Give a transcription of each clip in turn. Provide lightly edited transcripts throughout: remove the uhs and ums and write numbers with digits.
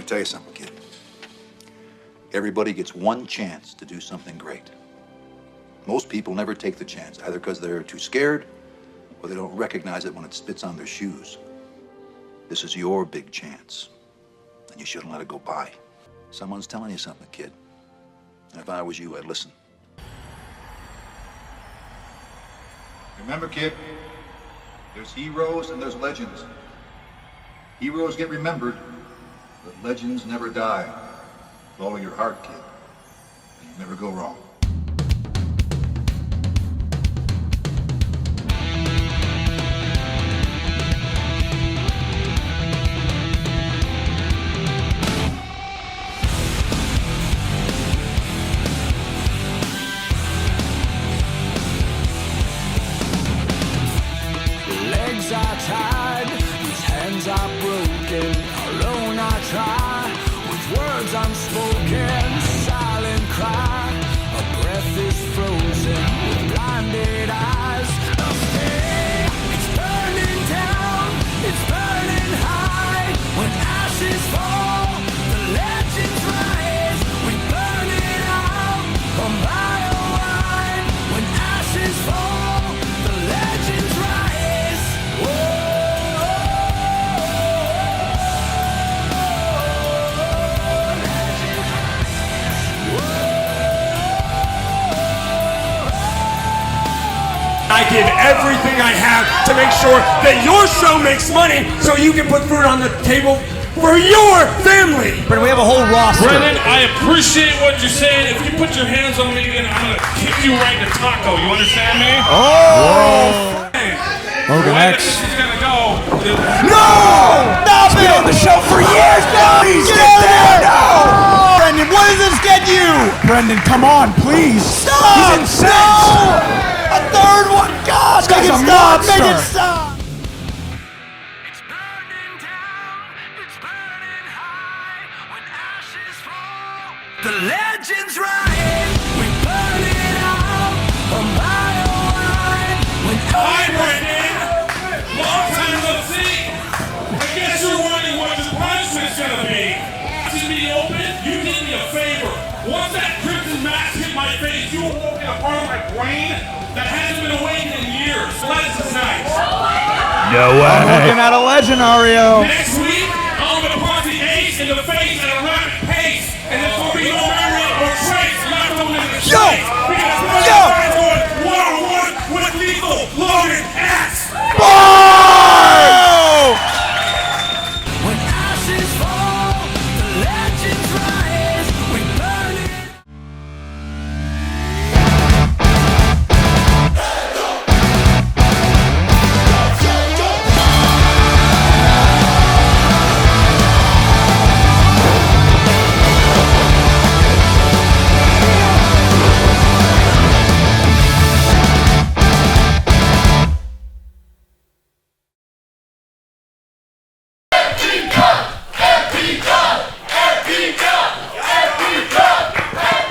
tell you something, kid. Everybody gets one chance to do something great. Most people never take the chance, either because they're too scared or they don't recognize it when it spits on their shoes. This is your big chance, and you shouldn't let it go by. Someone's telling you something, kid. And if I was you, I'd listen. Remember, kid, there's heroes and there's legends. Heroes get remembered, but legends never die. Follow your heart, kid, and you never go wrong. Legs are tied, these hands are broken. Alone I try, with words unspoken. Silent cry, a breath is frozen. With blinded eyes, a stay. It's burning down, it's burning high. When ashes fall, the legends rise. We burn it out, a mile wide. When ashes fall, the legends rise. I give everything I have to make sure that your show makes money so you can put food on the table for your family. But we have a whole roster. Brendan, I appreciate what you're saying. If you put your hands on me again, I'm going to kick you right in the taco. You understand me? Oh! Logan X. This is going to go. No! Stop it! Been on the show for years. No! Please get there! No! Brendan, what does this get you? Brendan, come on, please. Stop! He's incensed. No! A third one! God! Make it stop! Make it stop! It's burning down, it's burning high. When ashes fall, the legends rise. We burn it out, a mile wide. When Hi, Brendan. Long time no see. I guess you're wondering what the punishment's going to be. To be open, you did me a favor. Once that crimson mask hit my face, you awoke in a part of my brain that hasn't been awakened in years. Legends night. No way. I'm looking at a legend, Ario. Next week, I'm going to punch the ace in the face at a rapid pace, and there's going to be no memory or trace left over in the space. Because I'm going one-on-one with lethal Logan X. when ashes fall, the legends rise. We burn it.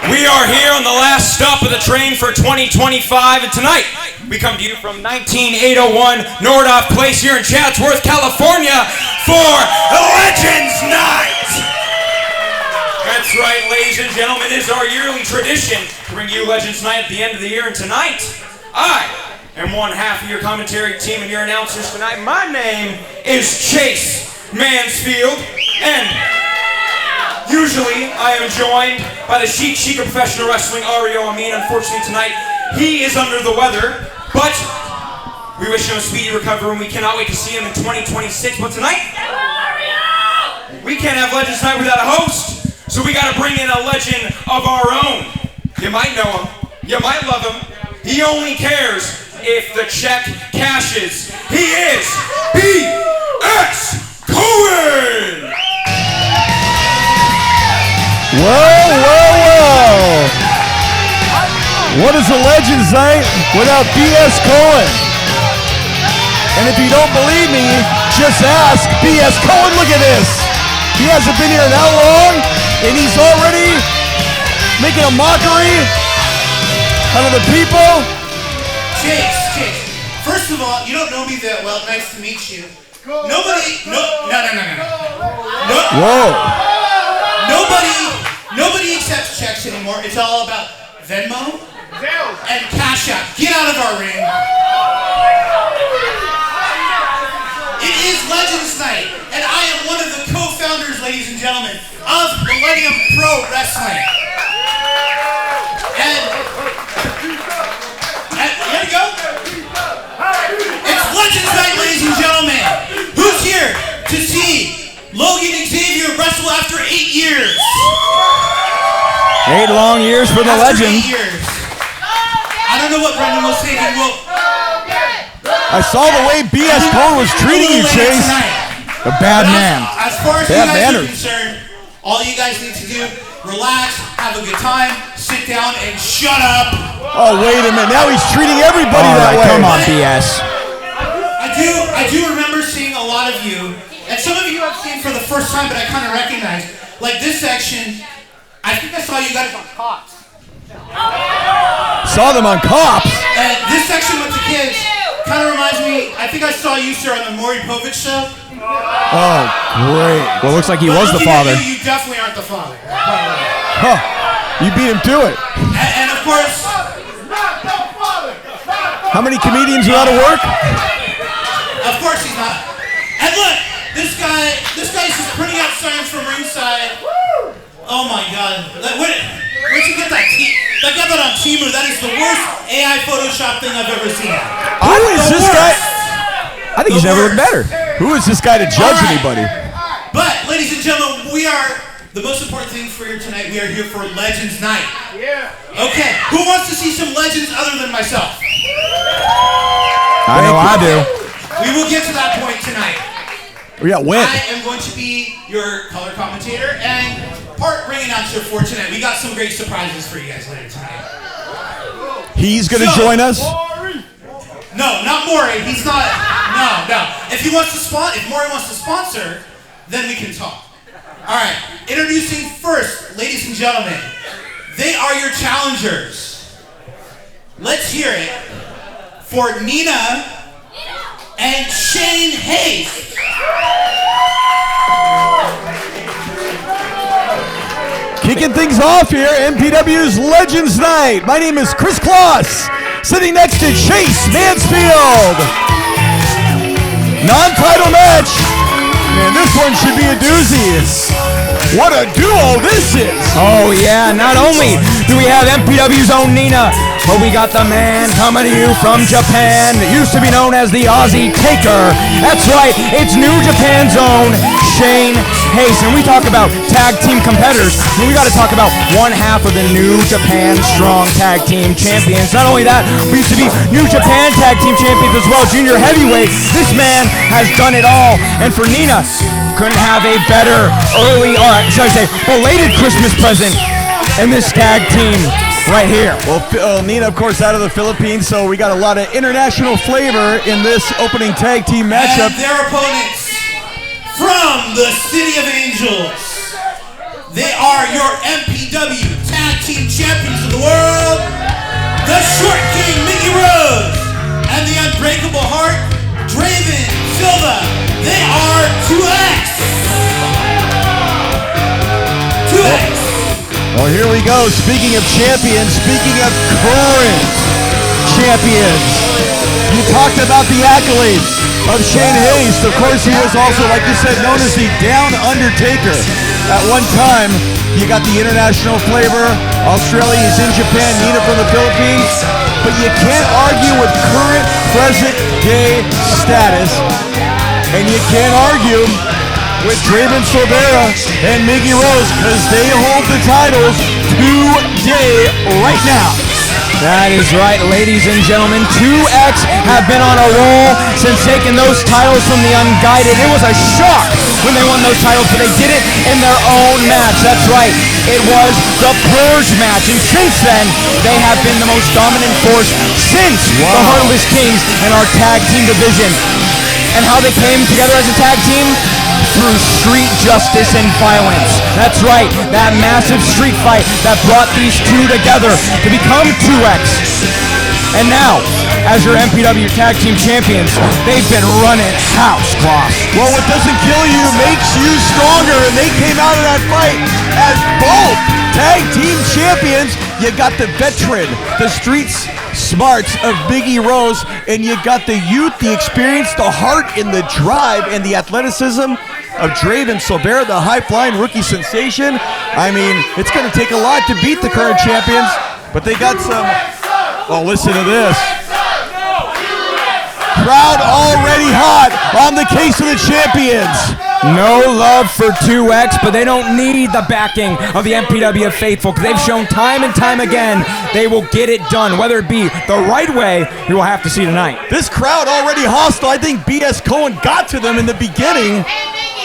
We are here on the last stop of the train for 2025, and tonight we come to you from 19801 Nordhoff Place here in Chatsworth, California for Legends Night! That's right, ladies and gentlemen, it is our yearly tradition to bring you Legends Night at the end of the year, and tonight, I am one half of your commentary team and your announcers tonight. My name is Chase Mansfield, and usually, I am joined by the chic of professional wrestling, Ario Amin. Unfortunately, tonight, he is under the weather, but we wish him a speedy recovery, and we cannot wait to see him in 2026. But tonight, we can't have Legends Night without a host, so we got to bring in a legend of our own. You might know him. You might love him. He only cares if the check cashes. He is B.S. Cohen! Whoa! What is a Legends Night without B.S. Cohen? And if you don't believe me, just ask B.S. Cohen. Look at this. He hasn't been here that long, and he's already making a mockery out of the people. Chase, first of all, you don't know me that well. Nice to meet you. Nobody, no. Whoa. Nobody accepts checks anymore. It's all about Venmo and Cash App. Get out of our ring. It is Legends Night, and I am one of the co-founders, ladies and gentlemen, of Millennium Pro Wrestling. And here we go. It's Legends Night, ladies and gentlemen. Who's here to see Logan Xavier wrestle after 8 years? 8 long years for the After legend. 8 years. I don't know what Brendan was thinking. Well, I saw the way BS Cole was treating you, Chase. A bad man. As far as Bad you guys manners. are concerned, all you guys need to do, relax, have a good time, sit down, and shut up. Oh, wait a minute. Now he's treating everybody All that right, way. come on, BS. I do remember seeing a lot of you, and some of you I've seen for the first time, but I kind of recognize. Like this section, I think I saw you guys on Cops. Saw them on Cops. And this section with the kids kind of reminds me, I think I saw you, sir, on the Maury Povich show. Oh, great. Well, looks like he But was the looking at father. You definitely aren't the father. Huh. You beat him to it. And of course, How many comedians are out of work? he's not. And look, this guy's just printing out signs from ringside. Oh my God! Where'd you get that? I got that on Temu. That is the worst AI Photoshop thing I've ever seen. Who is this guy? I think he's never looked better. Who is this guy to judge All right. anybody? But, ladies and gentlemen, the most important thing for you tonight, we are here for Legends Night. Yeah. Okay, who wants to see some legends other than myself? I know I do. We will get to that point tonight. We got win. I am going to be your color commentator and part ring announcer for tonight. We got some great surprises for you guys later tonight. He's going to join us. No, not Maury. He's not. No. If Maury wants to sponsor, then we can talk. All right. Introducing first, ladies and gentlemen, they are your challengers. Let's hear it for Nina and Shane Hayes. Kicking things off here, MPW's Legends Night. My name is Chris Kloss, sitting next to Chase Mansfield. Non-title match. Man, this one should be a doozy. What a duo this is. Oh yeah, not only do we have MPW's own Nina, but we got the man coming to you from Japan, used to be known as the Aussie Taker. That's right, it's New Japan's own Shane Hayes. And we talk about tag team competitors, and we got to talk about one half of the New Japan Strong Tag Team Champions. Not only that, we used to be New Japan Tag Team Champions as well, junior heavyweight. This man has done it all. And for Nina, couldn't have a better early, or should I say, belated Christmas present in this tag team right here. Well, Nina, of course, out of the Philippines, so we got a lot of international flavor in this opening tag team matchup. And their opponents from the City of Angels. They are your MPW Tag Team Champions of the world, the Short King Mickey Rose, and the Unbreakable Heart, Draven Silva. They are 2X. 2X. Well, here we go. Speaking of champions, speaking of current champions, you talked about the accolades of Shane Hayes. Of course, he was also, like you said, known as the Down Undertaker. At one time, you got the international flavor. Australia is in Japan, Nina from the Philippines. But you can't argue with current, present-day status. And you can't argue with Draven Silvera and Miggy Rose, because they hold the titles today, right now. That is right, ladies and gentlemen. 2X have been on a roll since taking those titles from the Unguided. It was a shock when they won those titles, but they did it in their own match. That's right, it was the Purge match. And since then, they have been the most dominant force since the Heartless Kings in our tag team division. And how they came together as a tag team? Through street justice and violence. That's right, that massive street fight that brought these two together to become 2X. And now, as your MPW Tag Team Champions, they've been running house, Kloss. Well, what doesn't kill you makes you stronger, and they came out of that fight as both tag team champions. You got the veteran, the streets smarts of Biggie Rose, and you got the youth, the experience, the heart, and the drive, and the athleticism of Draven Silvera, the high-flying rookie sensation. I mean, it's going to take a lot to beat the current champions, but they got some... Oh, listen to this. Crowd already hot on the case of the champions. No love for 2X, but they don't need the backing of the MPW faithful, because they've shown time and time again they will get it done. Whether it be the right way, we will have to see tonight. This crowd already hostile. I think BS Cohen got to them in the beginning.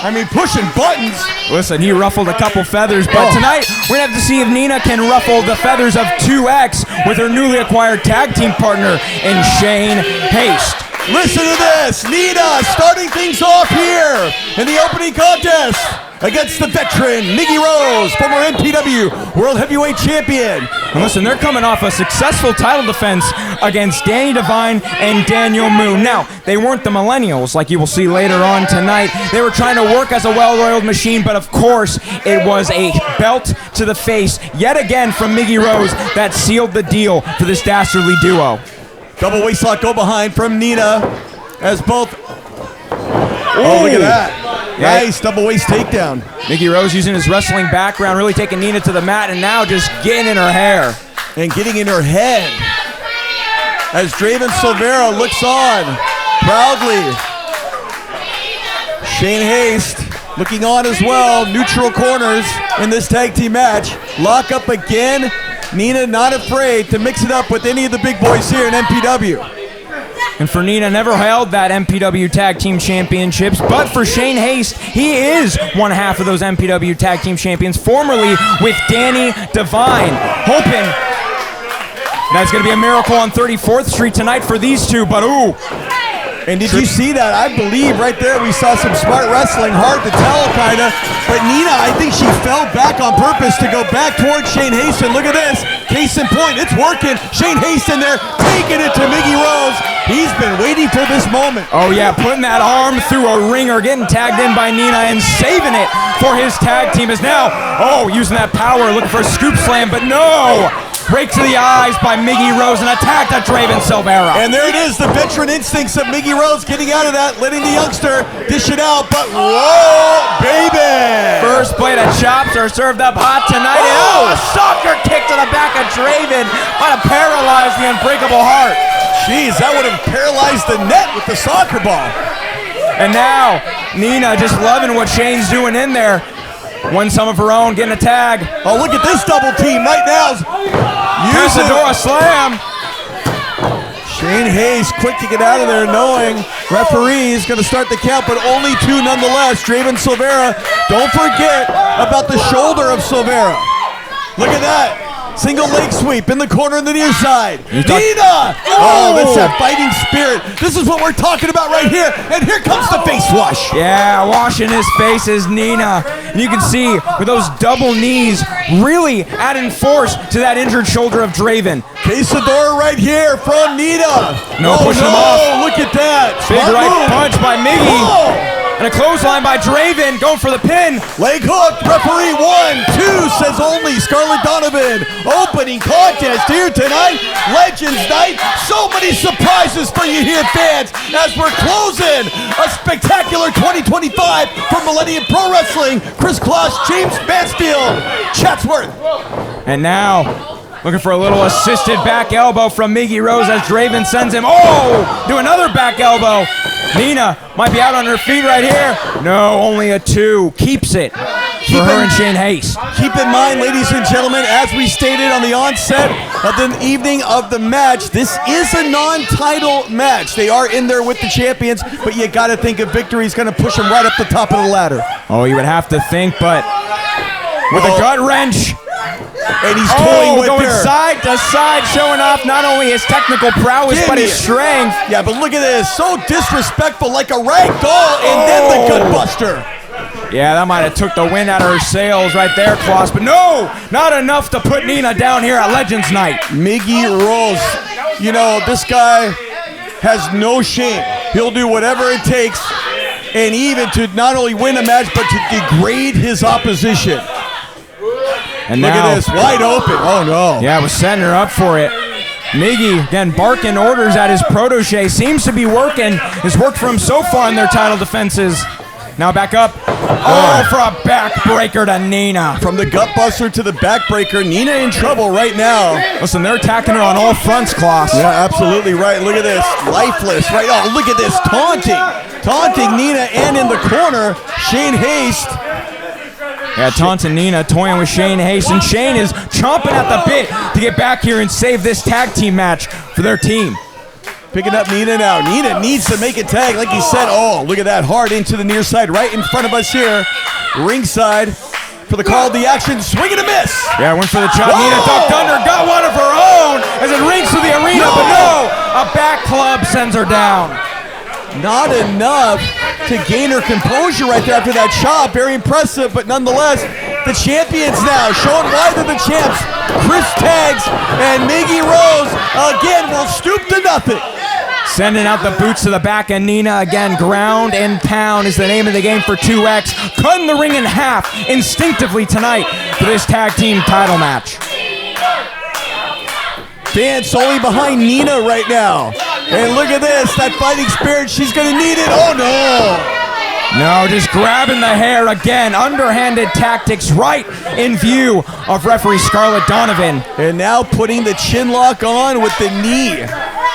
I mean, pushing buttons. Listen, he ruffled a couple feathers, but tonight we're going to have to see if Nina can ruffle the feathers of 2X with her newly acquired tag team partner in Shane Haste. Listen to this. Nina starting things off here in the opening contest against the veteran Miggy Rose, former MPW World Heavyweight Champion. And listen, they're coming off a successful title defense against Danny Devine and Daniel Moon. Now, they weren't the Millennials like you will see later on tonight. They were trying to work as a well-oiled machine, but of course, it was a belt to the face yet again from Miggy Rose that sealed the deal for this dastardly duo. Double waist lock go behind from Nina as both. Oh, look at that. Yeah. Nice double waist takedown. Miggy Rose using his wrestling background, really taking Nina to the mat, and now just getting in her hair. And getting in her head. As Draven Silvera looks on proudly. Shane Haste looking on as well. Neutral corners in this tag team match. Lock up again. Nina not afraid to mix it up with any of the big boys here in MPW. And for Nina, never held that MPW Tag Team Championships, but for Shane Haste, he is one half of those MPW Tag Team Champions, formerly with Danny Devine. Hoping that's going to be a miracle on 34th Street tonight for these two, but ooh. And did you see that? I believe right there we saw some smart wrestling, hard to tell kind of. But Nina, I think she fell back on purpose to go back towards Shane Haste. And look at this. Case in point, it's working. Shane Haste in there, taking it to Miggy Rose. He's been waiting for this moment. Oh yeah, putting that arm through a ringer, getting tagged in by Nina and saving it for his tag team is now, using that power, looking for a scoop slam, but no! Break to the eyes by Miggy Rose and attack to Draven Silvera. And there it is, the veteran instincts of Miggy Rose getting out of that, letting the youngster dish it out, but whoa, baby! First plate of chops are served up hot tonight. Oh! A soccer kick to the back of Draven might have paralyzed the Unbreakable Heart. Jeez, that would have paralyzed the net with the soccer ball. And now, Nina just loving what Shane's doing in there. Won some of her own, getting a tag. Oh, look at this double team right now. Casadora slam. Shane Haste quick to get out of there, knowing referee is going to start the count, but only two nonetheless. Draven Silvera, don't forget about the shoulder of Silvera. Look at that. Single leg sweep in the corner on the near side. Nina! Oh, that's that fighting spirit. This is what we're talking about right here. And here comes the face wash. Yeah, washing his face is Nina. And you can see with those double knees really adding force to that injured shoulder of Draven. Casadora right here from Nina. No, pushing him off. Look at that. Big Smart right move. punch by Miggy. Whoa. And a clothesline by Draven, going for the pin. Leg hook, referee 1, 2, says only Scarlett Donovan. Opening contest here tonight, Legends Night. So many surprises for you here, fans, as we're closing a spectacular 2025 for Millennium Pro Wrestling. Chris Kloss, James Mansfield, Chatsworth. And now, looking for a little assisted back elbow from Miggy Rose as Draven sends him. Do another back elbow. Nina might be out on her feet right here. No, only a 2. Keeps it for her and Shane Haste. Keep in mind, ladies and gentlemen, as we stated on the onset of the evening of the match, this is a non-title match. They are in there with the champions, but you got to think a victory is going to push them right up the top of the ladder. Oh, you would have to think, but with a gut wrench. And he's toying with going her. side to side, showing off not only his technical prowess, but his strength. Yeah, but look at this. So disrespectful, like a rag doll, and then the gut buster. Yeah, that might have took the wind out of her sails right there, Kloss. But no, not enough to put Nina down here at Legends Night. Miggy Rose You know, this guy has no shame. He'll do whatever it takes, and even to not only win a match, but to degrade his opposition. And Look now, at this, wide open. Oh, no. Yeah, was setting her up for it. Miggy, again, barking orders at his protege. Seems to be working. Has worked for him so far in their title defenses. Now back up. Oh, for a backbreaker to Nina. From the gutbuster to the backbreaker, Nina in trouble right now. Listen, they're attacking her on all fronts, Klaus. Yeah, absolutely right. Look at this. Lifeless, right? Oh, look at this. Taunting Nina, and in the corner, Shane Haste. Yeah, taunting Nina, toying with Shane Haste, and Shane is chomping at the bit to get back here and save this tag team match for their team. Picking up Nina now. Nina needs to make a tag, like he said. Oh, look at that. Hard into the near side, right in front of us here. Ringside for the call of the action. Swing and a miss. Yeah, went for the chop. Whoa! Nina ducked under, got one of her own as it rings through the arena, but no, a back club sends her down. Not enough to gain her composure right there after that chop. Very impressive, but nonetheless, the champions now showing why they're the champs. Chris Tags and Miggy Rose again will stoop to nothing. Sending out the boots to the back, and Nina again, ground and pound is the name of the game for 2X. Cutting the ring in half instinctively tonight for this tag team title match. Fans solely behind Nina right now. And look at this, that fighting spirit, she's gonna need it. Oh no! No, just grabbing the hair again. Underhanded tactics right in view of referee Scarlett Donovan. And now putting the chin lock on with the knee.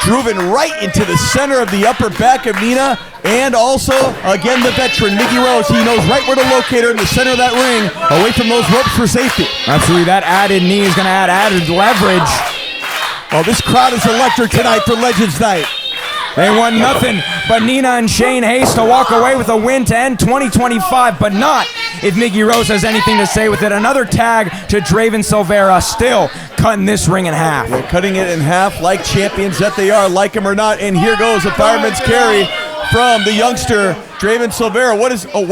Driven right into the center of the upper back of Nina. And also, again, the veteran, Miggy Rose. He knows right where to locate her in the center of that ring, away from those ropes for safety. Absolutely, that added knee is going to add added leverage. Oh, this crowd is electric tonight for Legends Night. They want nothing but Nina and Shane Haste to walk away with a win to end 2025, but not if Miggy Rose has anything to say with it. Another tag to Draven Silvera, still cutting this ring in half. They're cutting it in half like champions that they are, like him or not. And here goes a fireman's carry from the youngster, Draven Silvera. What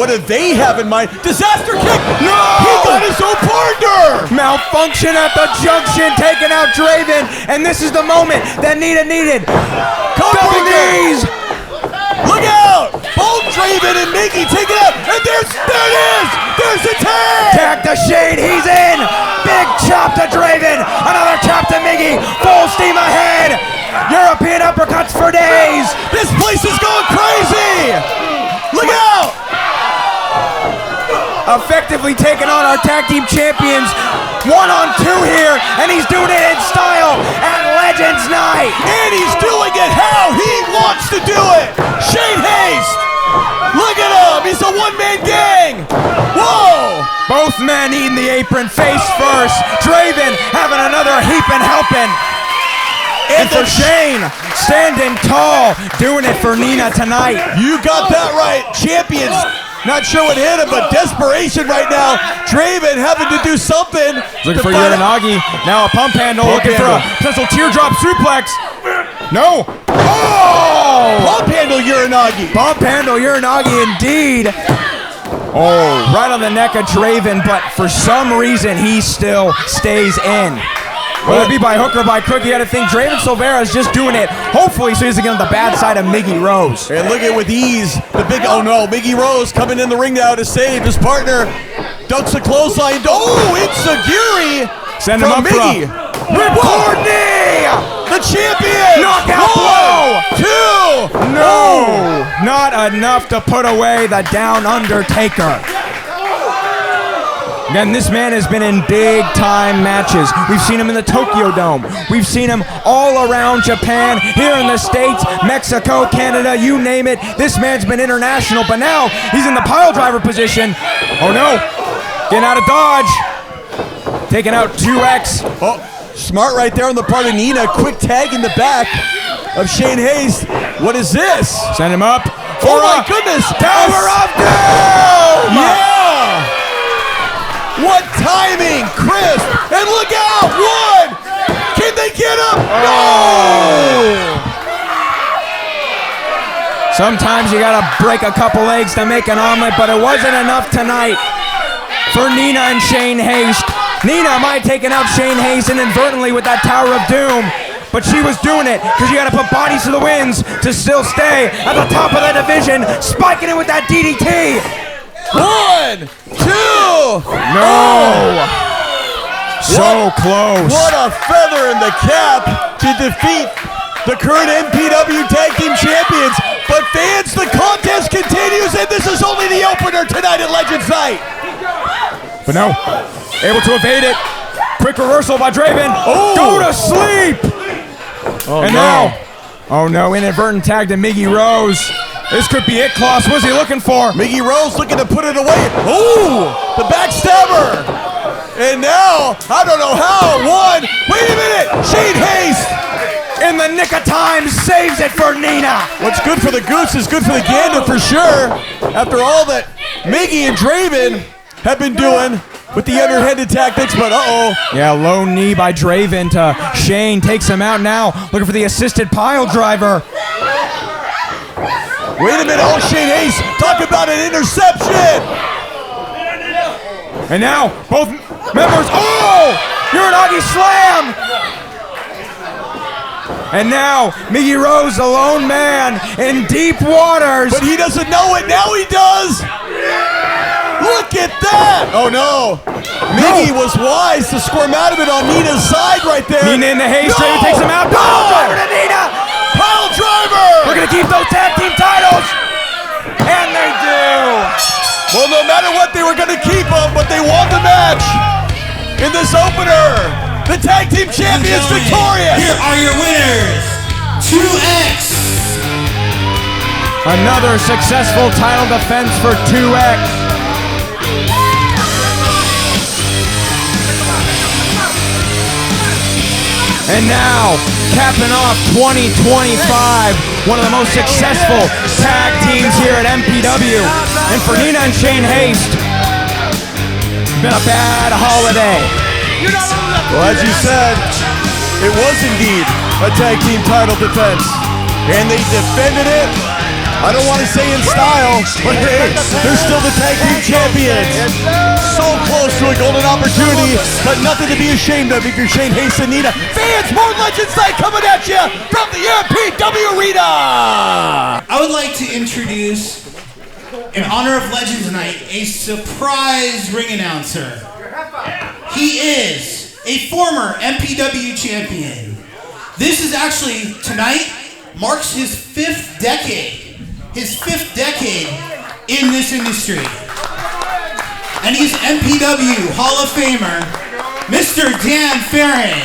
do they have in mind? Disaster kick! No! He got his own partner! Malfunction at the junction, taking out Draven, and this is the moment that Nina needed. Double knees! Look out! Both Draven and Miggy take it out, and there it is! There's the tag! Tag to Shane, he's in! Big chop to Draven, another chop to Miggy, full steam ahead! European uppercuts for days! This place is going crazy! Look out! Effectively taking on our tag team champions, 1-on-2 here, and he's doing it in style at Legends Night! And he's doing it how he wants to do it! Shane Haste! Look at him! He's a one-man gang! Whoa! Both men eating the apron face first. Draven having another heaping helping. And for Shane, standing tall, doing it for Nina tonight. You got that right. Champions, not sure what hit him, but desperation right now. Draven having to do something. Looking for Uranagi. Now a pump handle, looking for a potential teardrop suplex. No. Oh! Pump handle Uranagi. Bump handle Uranagi indeed. Oh, right on the neck of Draven, but for some reason he still stays in. Whether it be by hook or by crook, you got to think Draven Silvera is just doing it, hopefully, so he doesn't get on the bad side of Miggy Rose. And look at with ease, the big, oh no, Miggy Rose coming in the ring now to save his partner. Ducks a clothesline. Oh, it's Sagiri. Send him up Miggy. Ripcord knee! The champion! Knockout blow! 2! No! Not enough to put away the down Undertaker. Again, this man has been in big-time matches. We've seen him in the Tokyo Dome. We've seen him all around Japan, here in the States, Mexico, Canada, you name it. This man's been international, but now he's in the pile driver position. Oh no! Getting out of dodge. Taking out 2X. Oh, smart right there on the part of Nina. Quick tag in the back of Shane Haste. What is this? Send him up. Oh my goodness! Tower of Doom! Yeah! What timing, Chris! And look out! One! Can they get him? No! Sometimes you gotta break a couple eggs to make an omelet, but it wasn't enough tonight for Nina and Shane Haste. Nina might have taken out Shane Haste inadvertently with that Tower of Doom, but she was doing it because you got to put bodies to the winds to still stay at the top of the division, spiking it with that DDT. 1, 2. No. So close. What a feather in the cap to defeat the current MPW Tag Team Champions. But fans, the contest continues, and this is only the opener tonight at Legends Night. But no, able to evade it. Quick reversal by Draven. Oh. Go to sleep. Oh, and now, oh no, inadvertent tag to Miggy Rose. This could be it, Klaus. What's he looking for? Miggy Rose looking to put it away. Oh, the backstabber. And now, I don't know how. Wait a minute. Shane Haste. In the nick of time, saves it for Nina. What's good for the goose is good for the gander for sure. After all that Miggy and Draven have been doing with the underhanded tactics, but Yeah, low knee by Draven to Shane. Takes him out now. Looking for the assisted pile driver. Wait a minute. Oh, Shane Haste. Talk about an interception. And now, both members. Oh! Uranagi slam! And now, Miggy Rose, the lone man in deep waters. But he doesn't know it. Now he does. Look at that. Oh, no. Miggy was wise to squirm out of it on Nina's side right there. Nina in the haste. Draven takes him out. Pile driver to Nina. Pile driver. We're going to keep those tag team titles. And they do. Well, no matter what, they were going to keep them, but they won the match in this opener. The tag team champions victorious. Here are your winners, 2X. Another successful title defense for 2X. And now, capping off 2025, one of the most successful tag teams here at MPW. And for Nina and Shane Haste, it's been a bad holiday. Well, as you said, it was indeed a tag team title defense. And they defended it, I don't want to say in style, but hey, they're still the tag team champions. So close to a golden opportunity, but nothing to be ashamed of if you're Shane Haste and Nina. Fans, more Legends Night coming at you from the MPW Arena. I would like to introduce, in honor of Legends Night, a surprise ring announcer. He is a former MPW champion. This is actually, tonight, marks his fifth decade in this industry. And he's MPW Hall of Famer, Mr. Dan Farron.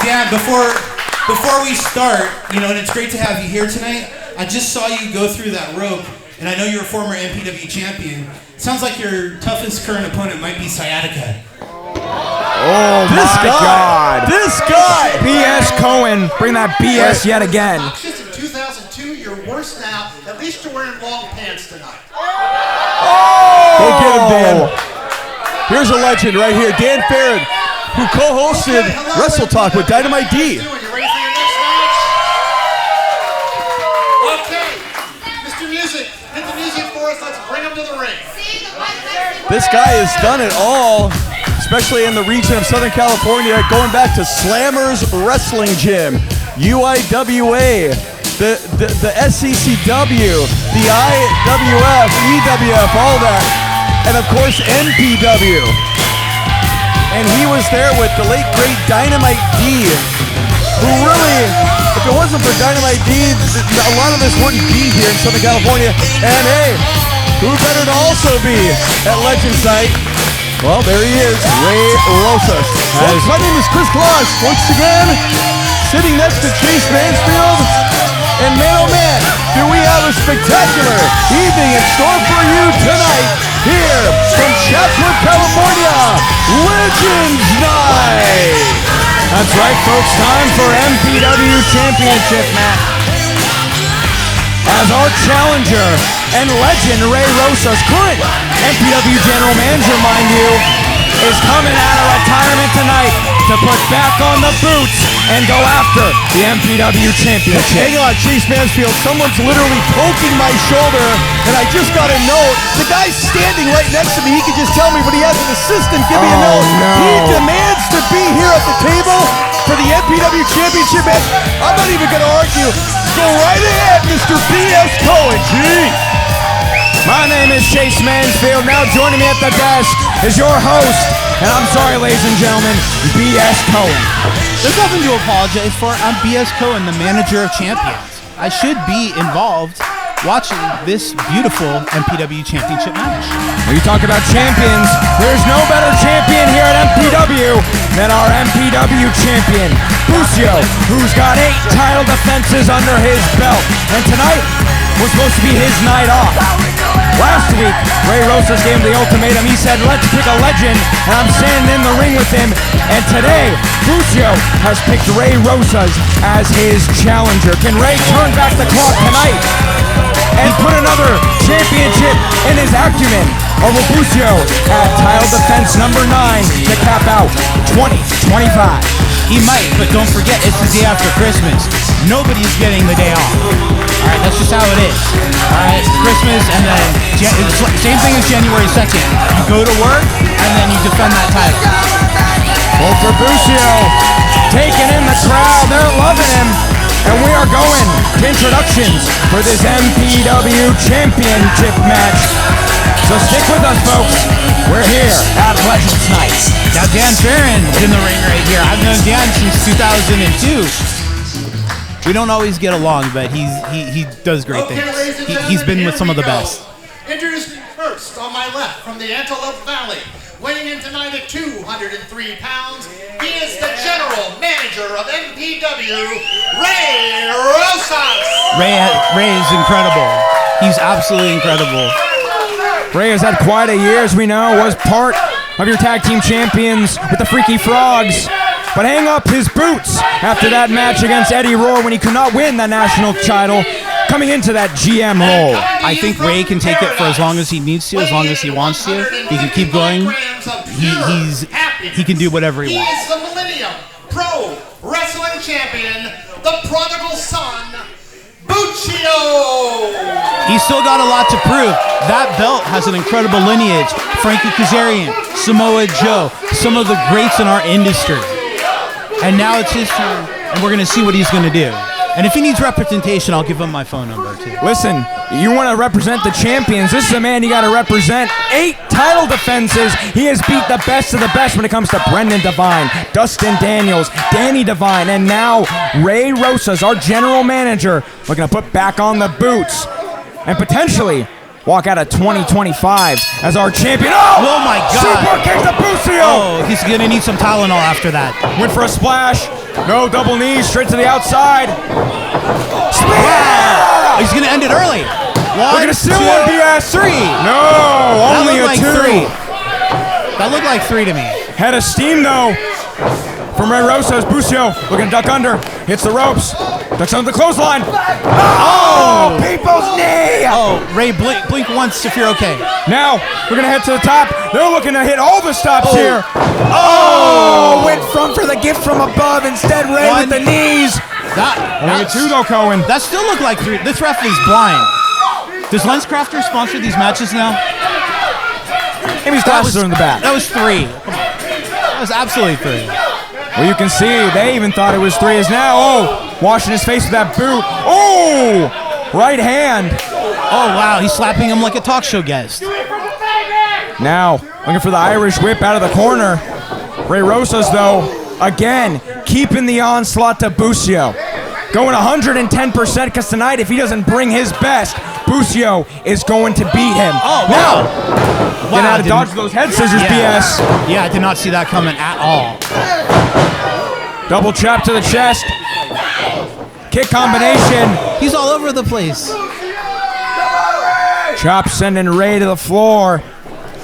Dan, before we start, and it's great to have you here tonight. I just saw you go through that rope, and I know you're a former MPW champion. Sounds like your toughest current opponent might be Sciatica. Oh my God! This guy! BS Cohen, bring that BS yet again. In 2002, you're worse now. At least you're wearing long pants tonight. Go get him, Dan. Here's a legend right here, Dan Farron, who co-hosted Wrestle Talk with Dynamite D. You ready for your next match? Okay, Mr. Music, hit the music for us. Let's bring him to the ring. This guy has done it all, especially in the region of Southern California, going back to Slammers Wrestling Gym, UIWA, the SCCW, the IWF, EWF, all that, and of course MPW. And he was there with the late great Dynamite D, who really, if it wasn't for Dynamite D, a lot of this wouldn't be here in Southern California. And hey, who better to also be at Legends Night? Well, there he is, Ray Rosas. Folks, my name is Chris Kloss. Once again, sitting next to Chase Mansfield. And man, oh man, do we have a spectacular evening in store for you tonight here from Chatsworth, California, Legends Night. That's right, folks, time for MPW Championship match. As our challenger and legend Ray Rosas, current MPW General Manager, mind you, is coming out of retirement tonight to to put back on the boots and go after the MPW championship. Hang on, Chase Mansfield. Someone's literally poking my shoulder, and I just got a note. The guy's standing right next to me. He can just tell me, but he has an assistant give me a note. no. He demands to be here at the table for the MPW championship match. I'm not even going to argue. Go right ahead, Mr. B.S. Cohen. Gee. My name is Chase Mansfield. Now joining me at the desk is your host, and I'm sorry, ladies and gentlemen, B.S. Cohen. There's nothing to apologize for. I'm B.S. Cohen, the manager of champions. I should be involved watching this beautiful MPW championship match. When you talk about champions, there's no better champion here at MPW than our MPW champion, Busio, who's got 8 title defenses under his belt. And tonight was supposed to be his night off. Last week, Ray Rosas gave him the ultimatum. He said, let's pick a legend, and I'm standing in the ring with him. And today, Busio has picked Ray Rosas as his challenger. Can Ray turn back the clock tonight and put another championship in his acumen? Or will Busio at title defense number 9 to cap out 2025? He might, but don't forget, it's the day after Christmas. Nobody's getting the day off. All right, that's just how it is. All right, Christmas, and then same thing as January 2nd. You go to work, and then you defend that title. Well, for Busio, taking in the crowd, they're loving him. And we are going to introductions for this MPW Championship match. So stick with us, folks. We're here at Legends Night. Now, Dan Farron's in the ring right here. I've known Dan since 2002. We don't always get along, but he does great things. He's been with some of the best. Introducing first on my left from the Antelope Valley, weighing in tonight at 203 pounds, he is the general manager of MPW, Ray Rosas. Ray is incredible. He's absolutely incredible. Ray has had quite a year, as we know, was part of your tag team champions with the Freaky Frogs. But hang up his boots after that match against Eddie Rohr when he could not win the national title, coming into that GM role. I think Ray can take it for as long as he needs to, as long as he wants to. He can keep going. He can do whatever he wants. He is the Millennium Pro Wrestling Champion, the prodigal son, Buccio. He's still got a lot to prove. That belt has an incredible lineage. Frankie Kazarian, Samoa Joe, some of the greats in our industry. And now it's his turn, and we're going to see what he's going to do. And if he needs representation, I'll give him my phone number, too. Listen, you want to represent the champions. This is a man you got to represent. 8 title defenses. He has beat the best of the best when it comes to Brendan Devine, Dustin Daniels, Danny Devine, and now Ray Rosas, our general manager, looking to put back on the boots and potentially walk out of 2025 as our champion. Oh my God. Super kick to Busio. Oh, he's going to need some Tylenol after that. Went for a splash. No double knees, straight to the outside. Wow. He's going to end it early. We're going to steal one, BS. 3. No, only a 2. That looked like 3 to me. Head of steam, though, from Ray Rosas. Busio looking to duck under. Hits the ropes. Ducks under the clothesline. Oh, people's knee. Oh, Ray, blink once if you're okay. Now, we're going to head to the top. They're looking to hit all the stops here. Oh, went for the gift from above. Instead, Ray with the knees. Only a 2, though, Cohen. That still looked like 3. This ref is blind. Does LensCrafters sponsor these matches now? Maybe his glasses are in the back. That was 3. That was absolutely 3. Well, you can see they even thought it was 3 as now. Washing his face with that boot. Oh, right hand. Oh, wow, he's slapping him like a talk show guest. Now, looking for the Irish whip out of the corner. Ray Rosas, though, again, keeping the onslaught to Busio. Going 110% because tonight, if he doesn't bring his best, Busio is going to beat him. Oh, wow. Get out of dodge those head scissors, BS. Yeah, I did not see that coming at all. Double chop to the chest. Kick combination. He's all over the place. Chop sending Ray to the floor.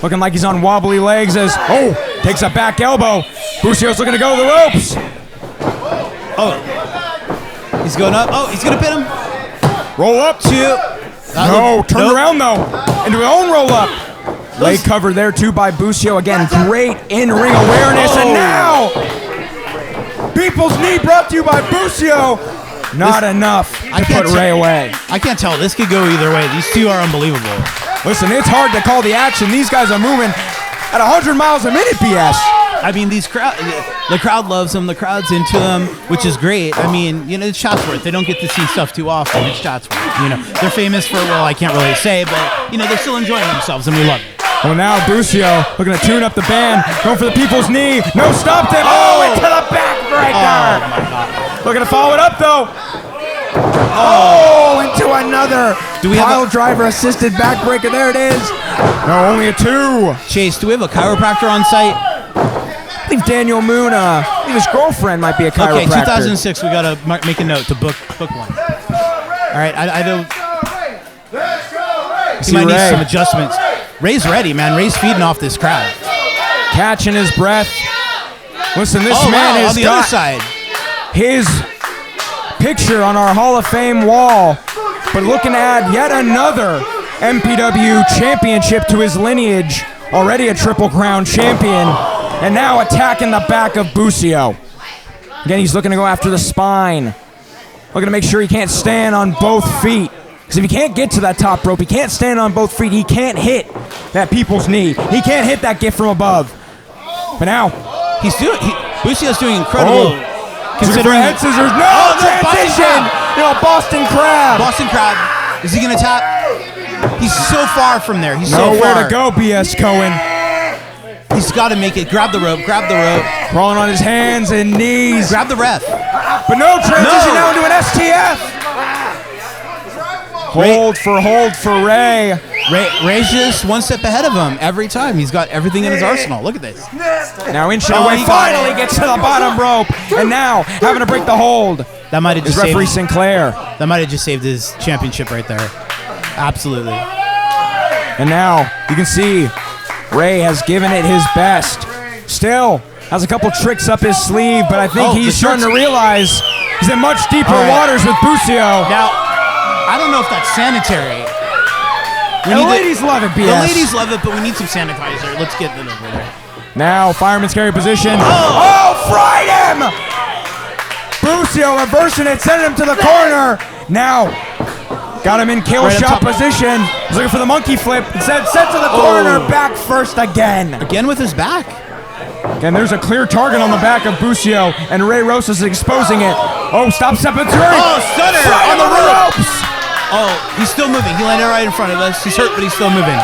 Looking like he's on wobbly legs as, takes a back elbow. Busio's looking to go to the ropes. Oh, he's going up. Oh, he's going to pin him. Roll up. 2. No, turn around though. Into his own roll up. Leg cover there too by Busio. Again, great in-ring awareness. And now, people's knee brought to you by Busio. Not enough to put Ray away. I can't tell. This could go either way. These two are unbelievable. Listen, it's hard to call the action. These guys are moving at 100 miles a minute, BS. I mean, the crowd loves them. The crowd's into them, which is great. I mean, it's Chatsworth. They don't get to see stuff too often. It's Chatsworth. They're famous for, well, I can't really say, but, they're still enjoying themselves, and we love it. Well, now Busio looking to tune up the band, going for the people's knee. No, stopped him. Oh, into the backbreaker. Oh, my God. Looking to follow it up, though. Oh, into another pile driver assisted backbreaker. There it is. No, only a 2. Chase, do we have a chiropractor on site? I think Daniel Moon, his girlfriend might be a chiropractor. Okay, 2006, we got to make a note to book one. All right, I don't... He might need some adjustments. Ray's ready, man. Ray's feeding off this crowd. Catching his breath. Listen, this man wow, has on the got other side. His picture on our Hall of Fame wall, but looking to add yet another MPW championship to his lineage. Already a Triple Crown champion, and now attacking the back of Busio. Again, he's looking to go after the spine. Looking to make sure he can't stand on both feet. Because if he can't get to that top rope, he can't stand on both feet, he can't hit that people's knee. He can't hit that gift from above. But now, Busio's doing incredible. Considering head scissors, no transition! Boston Crab. Boston Crab. Is he going to tap? He's so far from there. He's so far. Nowhere to go, BS Cohen. He's got to make it. Grab the rope. Crawling on his hands and knees. Grab the ref. But no transition now into an STF. Hold for Ray. Ray's just one step ahead of him every time. He's got everything in his arsenal. Look at this. Now inching away. Finally gets to the bottom rope. And now having to break the hold. That might have just referee Sinclair. That might have just saved his championship right there. Absolutely. And now you can see Ray has given it his best. Still has a couple tricks up his sleeve, but I think he's starting to realize he's in much deeper waters with Busio. Now, I don't know if that's sanitary. The ladies love it, BS. The ladies love it, but we need some sanitizer. Let's get it over there. Now, fireman's carry position. Oh, fried him! Busio reversing it, sending him to the corner. Now, got him in kill shot position. He's looking for the monkey flip. Instead, sent to the corner, back first again. Again with his back. Again, there's a clear target on the back of Busio, and Ray Rosas is exposing it. Oh, stop, step, and turn. Oh, stunner on the ropes. Oh, he's still moving. He landed right in front of us. He's hurt, but he's still moving.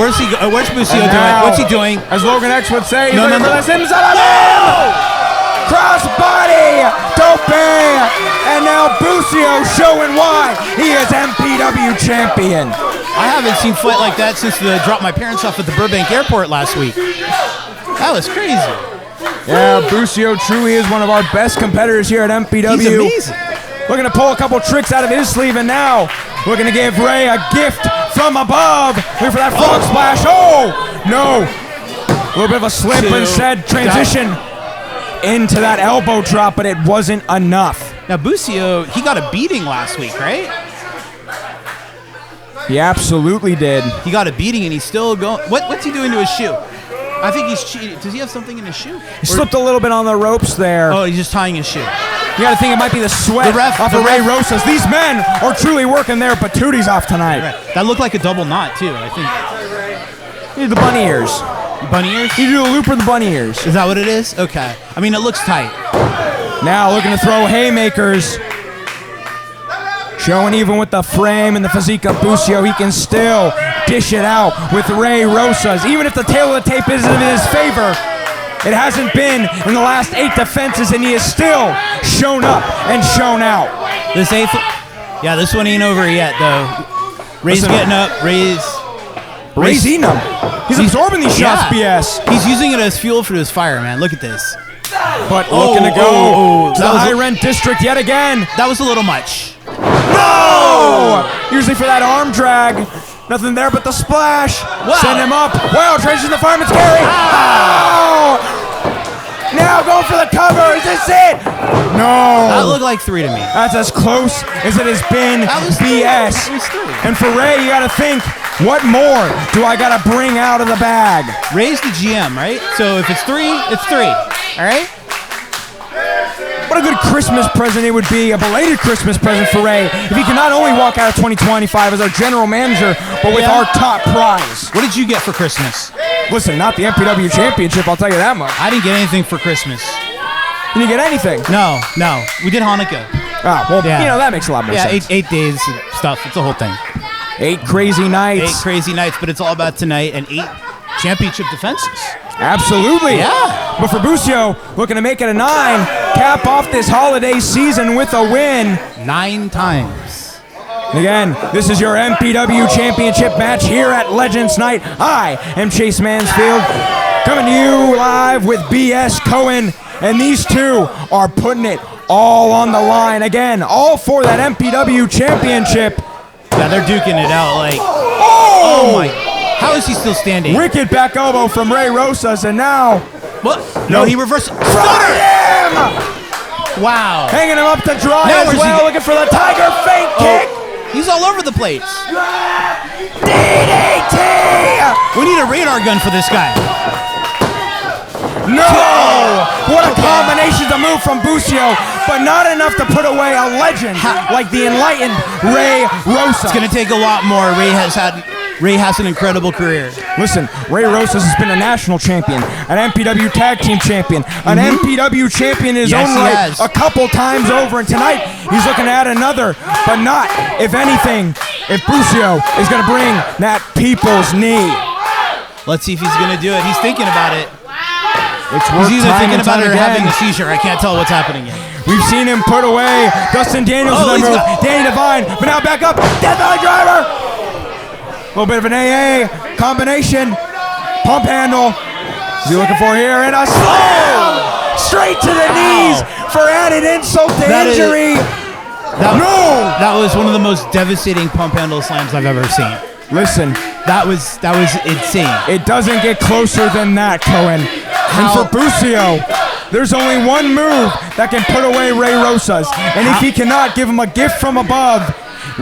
Where's Busio doing? What's he doing? As Logan X would say, no. Cross body, tope, and now Busio showing why he is MPW champion. I haven't seen fight like that since I dropped my parents off at the Burbank airport last week. That was crazy. Yeah, Busio truly is one of our best competitors here at MPW. He's amazing. Looking to pull a couple tricks out of his sleeve, and now looking to give Ray a gift from above. Looking for that frog splash. Oh, no. A little bit of a slip instead. Transition into that elbow drop, but it wasn't enough. Now, Busio, he got a beating last week, right? He absolutely did. He got a beating, and he's still going. What's he doing to his shoe? I think he's cheating. Does he have something in his shoe? He slipped a little bit on the ropes there. Oh, he's just tying his shoe. You gotta think it might be the sweat off of Ray Rosas. These men are truly working their patooties off tonight. Right. That looked like a double knot, too, I think. You do the bunny ears. Bunny ears? You do the loop or the bunny ears. Is that what it is? Okay. I mean, it looks tight. Now looking to throw haymakers. Showing even with the frame and the physique of Busio, he can still dish it out with Ray Rosas. Even if the tail of the tape isn't in his favor, it hasn't been in the last 8 defenses, and he has still shown up and shown out. This one ain't over yet, though. Ray's getting up. Ray's eating them. He's absorbing these shots, BS. He's using it as fuel for his fire, man. Look at this. But looking to go to the high-rent district yet again. That was a little much. No! Usually for that arm drag. Nothing there but the splash. Wow. Send him up. Wow, transition the fireman's carry. Oh! Now going for the cover. Is this it? No. That looked like 3 to me. That's as close as it has been. BS. It was 3. And for Ray, you got to think, what more do I got to bring out of the bag? Ray's the GM, right? So if it's 3, it's 3. All right? What a good Christmas present it would be, a belated Christmas present for Ray, if he can not only walk out of 2025 as our general manager, but with our top prize. What did you get for Christmas? Listen, not the MPW championship, I'll tell you that much. I didn't get anything for Christmas. You didn't get anything? No. We did Hanukkah. Oh, well, that makes a lot more sense. Yeah, 8 days and stuff. It's a whole thing. 8 crazy nights. 8 crazy nights, but it's all about tonight and 8 championship defenses. Absolutely. Yeah. But for Busio, looking to make it a 9, cap off this holiday season with a win. 9 times. Again, this is your MPW championship match here at Legends Night. I am Chase Mansfield, coming to you live with BS Cohen, and these two are putting it all on the line. Again, all for that MPW championship. Yeah, they're duking it out like, oh my, how is he still standing? Wicked back elbow from Ray Rosas, and now... What? No, he reversed. Stunner him! Wow. Hanging him up to dry Now as well, looking for the Tiger feint kick. He's all over the place. DDT! We need a radar gun for this guy. No! What a combination to move from Busio, but not enough to put away a legend like the enlightened Ray Rosas. It's going to take a lot more. Ray has an incredible career. Listen, Ray Rosas has been a national champion, an MPW tag team champion, an MPW champion in his own right a couple times over, and tonight he's looking to add another, but not, if anything, if Busio is going to bring that people's knee. Let's see if he's going to do it. He's thinking about it. He's either thinking about it or having a seizure. I can't tell what's happening yet. We've seen him put away Dustin Daniels with the move. Danny Devine, but now back up. Death Valley Driver. A little bit of an AA combination. Pump handle. What's he looking for here? And a slam! Straight to the knees for added insult to injury. That was one of the most devastating pump handle slams I've ever seen. Listen, that was insane. It doesn't get closer than that, Cohen. And for Busio, there's only one move that can put away Ray Rosas. And if he cannot give him a gift from above,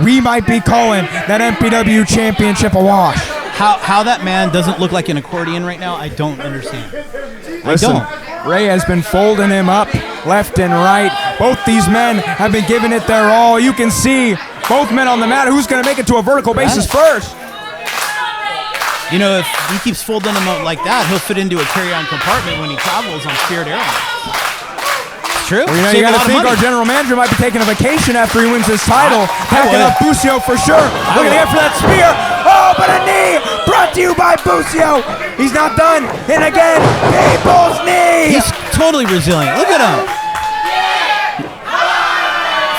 we might be calling that MPW championship a wash. How that man doesn't look like an accordion right now, I don't understand. Listen, Ray has been folding him up left and right. Both these men have been giving it their all. You can see both men on the mat. Who's going to make it to a vertical basis first? You know, if he keeps folding them out like that, he'll fit into a carry-on compartment when he travels on Spirit Airlines. It's true. Well, you know, you got to think our general manager might be taking a vacation after he wins his title. Packing up Busio for sure. Looking to get for that spear. Oh, but a knee brought to you by Busio. He's not done. And again, people's knee. He's totally resilient. Look at him.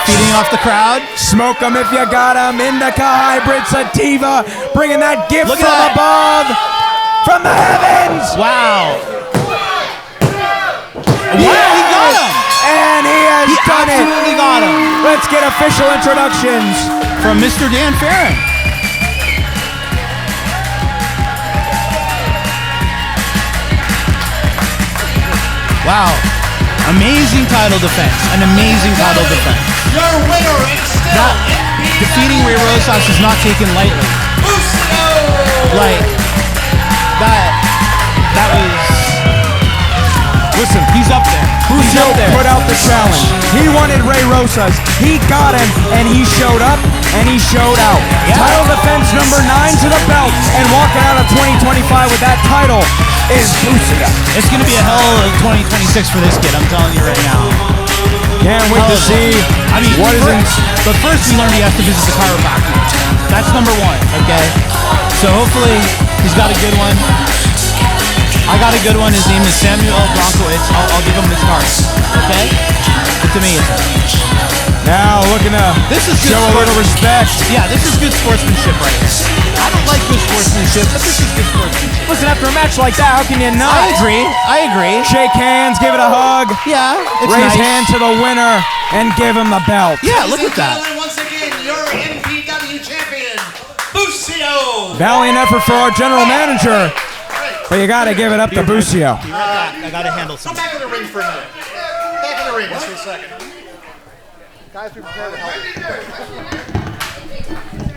Feeding off the crowd. Smoke him if you got him. Indica Hybrid Sativa. Bringing that gift from above. From the heavens. Wow. Yeah, he got him. And he has done it. Absolutely got him. Let's get official introductions from Mr. Dan Farron. Wow. Amazing title defense. An amazing title defense. Your winner and still defeating Ray Rosas is not taken lightly. Like that was. Listen, he's up there. Busio put out the challenge. He wanted Ray Rosas. He got him, and he showed up, and he showed out. Yeah. Title defense number 9 to the belt, and walking out of 2025 with that title is Busio. It's going to be a hell of 2026 for this kid, I'm telling you right now. Can't wait to see what is in. But first we learned he has to visit the chiropractor. That's number 1, okay? So hopefully he's got a good one. I got a good one. His name is Samuel Bronkowitz. I'll give him this card, okay? It's amazing. Now looking to show a little respect. Yeah, this is good sportsmanship right here. I don't like good sportsmanship, but this is good sportsmanship. Listen, after a match like that, how can you not? I agree. Shake hands, give it a hug. Yeah, it's raise nice. hand to the winner and give him the belt. Yeah, look at that. Once again, your MPW champion, Busio. Valiant effort for our general manager, but you got to give it up to Busio. I got to handle something. Come back to the ring for a minute. Back to the ring just for a second. Guys, be prepared to help.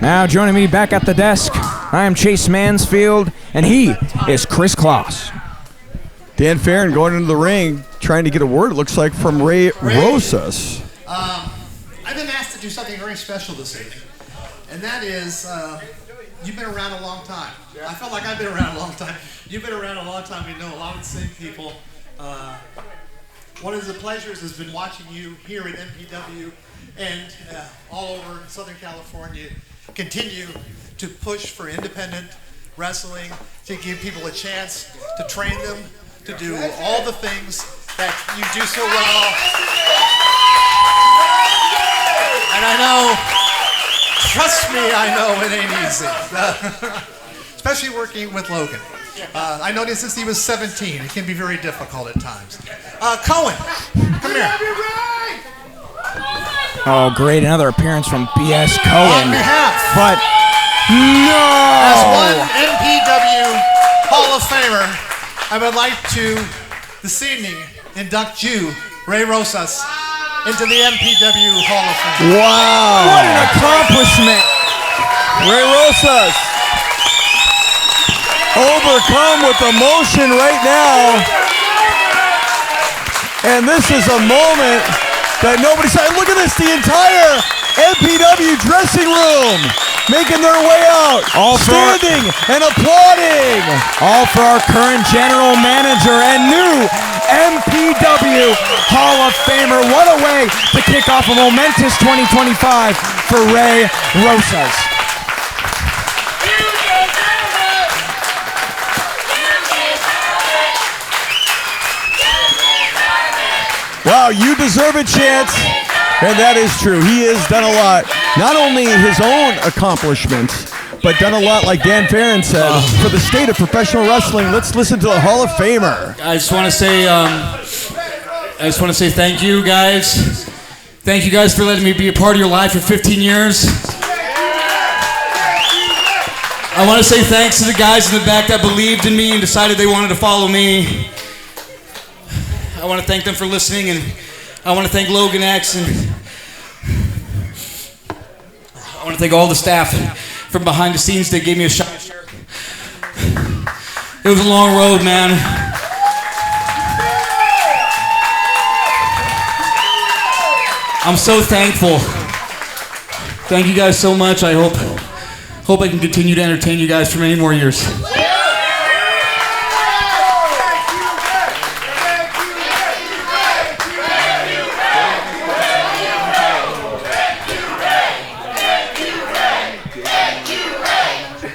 Now joining me back at the desk, I am Chase Mansfield, and he is Chris Kloss. Dan Farron going into the ring, trying to get a word, it looks like, from Ray Rosas. I've been asked to do something very special this evening, and that is, you've been around a long time. I felt like I've been around a long time. You've been around a long time. You know a lot of the same people. One of the pleasures has been watching you here at MPW and all over Southern California continue to push for independent wrestling, to give people a chance to train them, to do all the things that you do so well. And I know, trust me, I know it ain't easy. Especially working with Logan. I know this since he was 17. It can be very difficult at times. Cohen, come here. Oh, great. Another appearance from B.S. Cohen. On behalf, But no! as one MPW Hall of Famer, I would like to, this evening, induct you, Ray Rosas, into the MPW Hall of Fame. Wow. What an accomplishment. Ray Rosas, overcome with emotion right now. And this is a moment that nobody saw. Look at this, the entire MPW dressing room making their way out, standing and applauding. All for our current general manager and new MPW Hall of Famer. What a way to kick off a momentous 2025 for Ray Rosas. Wow, you deserve a chance. And that is true. He has done a lot. Not only his own accomplishments, but done a lot, like Dan Farron said, for the state of professional wrestling. Let's listen to the Hall of Famer. I just want to say thank you, guys. Thank you guys for letting me be a part of your life for 15 years. I want to say thanks to the guys in the back that believed in me and decided they wanted to follow me. I want to thank them for listening, and I want to thank Logan X, and I want to thank all the staff from behind the scenes that gave me a shot. It was a long road, man. I'm so thankful. Thank you guys so much. I hope I can continue to entertain you guys for many more years.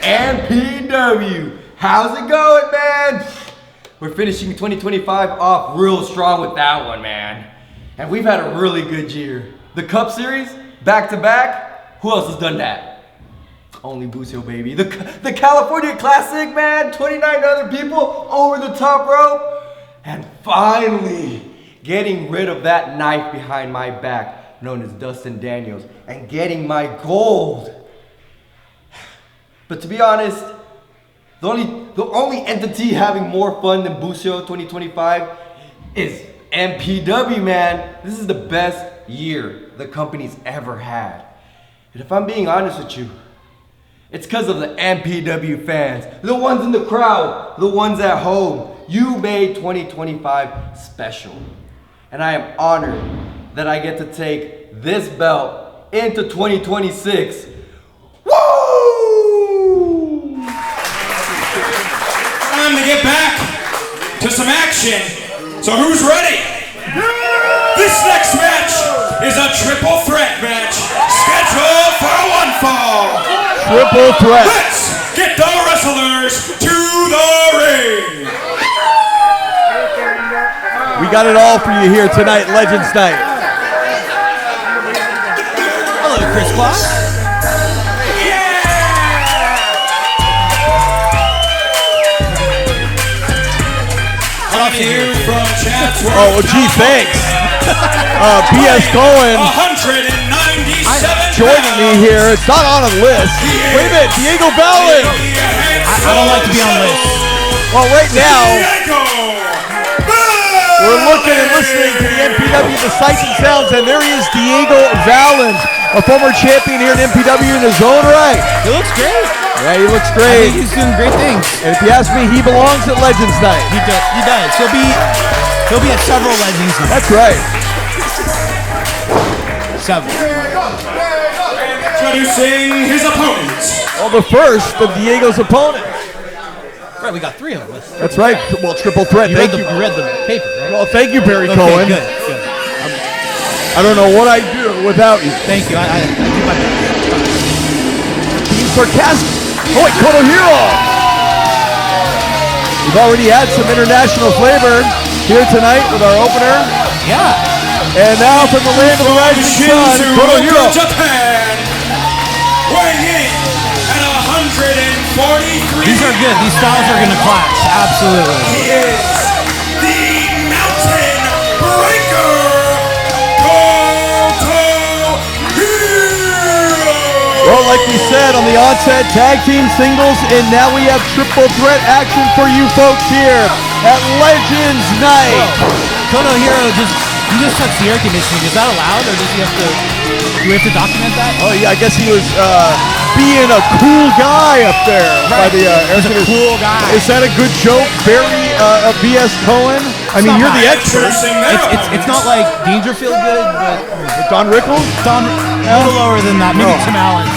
MPW, how's it going, man? We're finishing 2025 off real strong with that one, man. And we've had a really good year. The Cup Series, back to back, who else has done that? Only Busio, baby. The California Classic, man, 29 other people over the top rope. And finally, getting rid of that knife behind my back, known as Dustin Daniels, and getting my gold. But to be honest, the only entity having more fun than Busio 2025 is MPW, man. This is the best year the company's ever had. And if I'm being honest with you, it's because of the MPW fans, the ones in the crowd, the ones at home. You made 2025 special. And I am honored that I get to take this belt into 2026. Time to get back to some action. So who's ready? This next match is a triple threat match scheduled for a one fall. Triple threat. Let's get the wrestlers to the ring. We got it all for you here tonight, Legends Night. Hello, Chris Claus. Here from Chatsworth. Oh, gee, thanks. B.S. Cohen 197 joining me here. It's not on a list. Wait a minute, Diego Ballin. I don't like to be on lists. Well, right now, we're looking and listening to the MPW, the sights and sounds, and there he is, Diego Valens, a former champion here at MPW in his own right. He looks great. Yeah, he looks I great. think he's doing great things. And if you ask me, he belongs at Legends Night. He does. He'll be He'll be at several Legends nights. That's right. Several. Introducing his opponents. Well, the first of Diego's opponents. Right, we got 3 of them. That's right. Well, triple threat. You Thank read you. the paper, right? Well, thank you, Barry Okay, Cohen. good. I don't know what I'd do without you. Thank you. I do my best. Being sarcastic. Oh, wait, Koto Hiro. We've already had some international flavor here tonight with our opener. Yeah. And now from the land of the rising sun, Koto Hiro. Japan. Weighing in at 143. These are good. These styles are going to clash. Absolutely. He is the Mountain Breaker, Koto Hiro. Well, like we said on the onset, tag team singles, and now we have triple threat action for you folks here at Legends Night. Koto Hiro you just touched the air conditioning. Is that allowed, or do we have to document that? Oh yeah, I guess he was being a cool guy up there by the air He's a conditioning. cool guy. Is that a good joke, Barry of BS Cohen? I mean, you're the expert. It's not like Dangerfield good, but Don Rickles? Don a little lower than that. Maybe Tim Allen.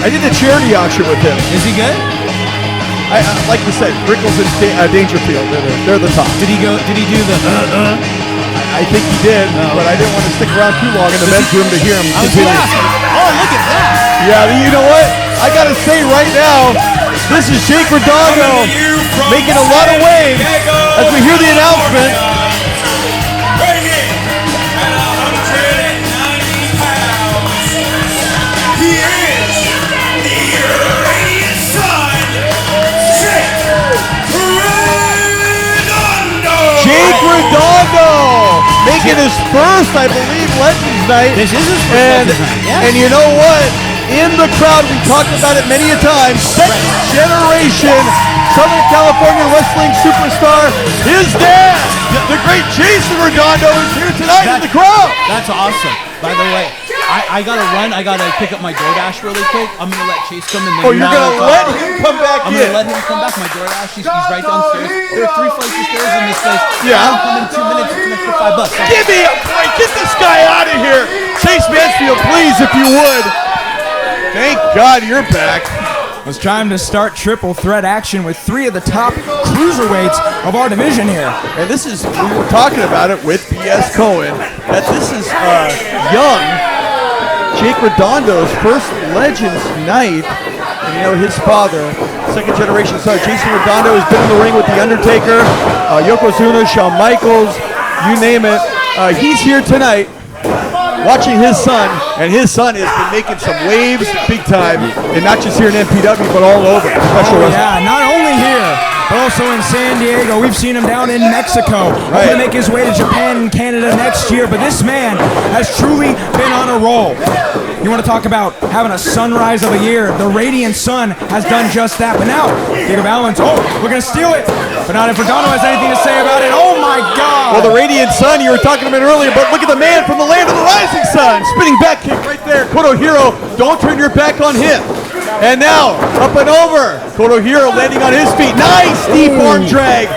I did the charity auction with him. Is he good? Like you said, Rickles and Dangerfield, they're the top. Did he do the I think he did, but I didn't want to stick around too long in the men's room to hear him continue. Oh, look at that. Yeah, you know what? I got to say right now, this is Jake Redondo making a lot of waves as we hear the announcement. Weighing in at 190 pounds. He is the Radiant Sun, Jake Redondo. Jake Redondo making his first, I believe, Legends Night. This is his first Legends Night, yes. And you know what? In the crowd, we talked about it many a time, second generation Southern California wrestling superstar, his dad, the great Jason Redondo, is here tonight in the crowd. That's awesome. By the way, I gotta run. I gotta pick up my DoorDash really quick. I'm gonna let Chase come in. Oh, you're gonna let him come back I'm in? gonna let him come back. My DoorDash, he's right downstairs. There are 3 flights of stairs in this place. Yeah. I'll come in 2 minutes. It's an extra $5. Give me a break. Get this guy out of here. Chase Mansfield, please, if you would. Thank God you're back. It's time to start triple threat action with 3 of the top cruiserweights of our division here. And this is, we were talking about it with B.S. Cohen, that this is young Jake Redondo's first Legends Night. And you know, his father, second generation son, Jason Redondo, has been in the ring with The Undertaker, Yokozuna, Shawn Michaels, you name it. He's here tonight watching his son, and his son has been making some waves big time, and not just here in MPW, but all over. Special wrestling. Yeah, not only here, but also in San Diego. We've seen him down in Mexico. Right. Hoping to make his way to Japan and Canada next year, but this man has truly been on a roll. You want to talk about having a sunrise of a year? The Radiant Sun has done just that. But now, Jacob Allen's, we're going to steal it. But not if Redondo has anything to say about it. Oh my God! Well, the Radiant Sun, you were talking about earlier, but look at the man from the land of the rising sun. Spinning back kick right there. Koto Hiro, don't turn your back on him. And now, up and over. Koto Hiro landing on his feet. Nice deep arm drag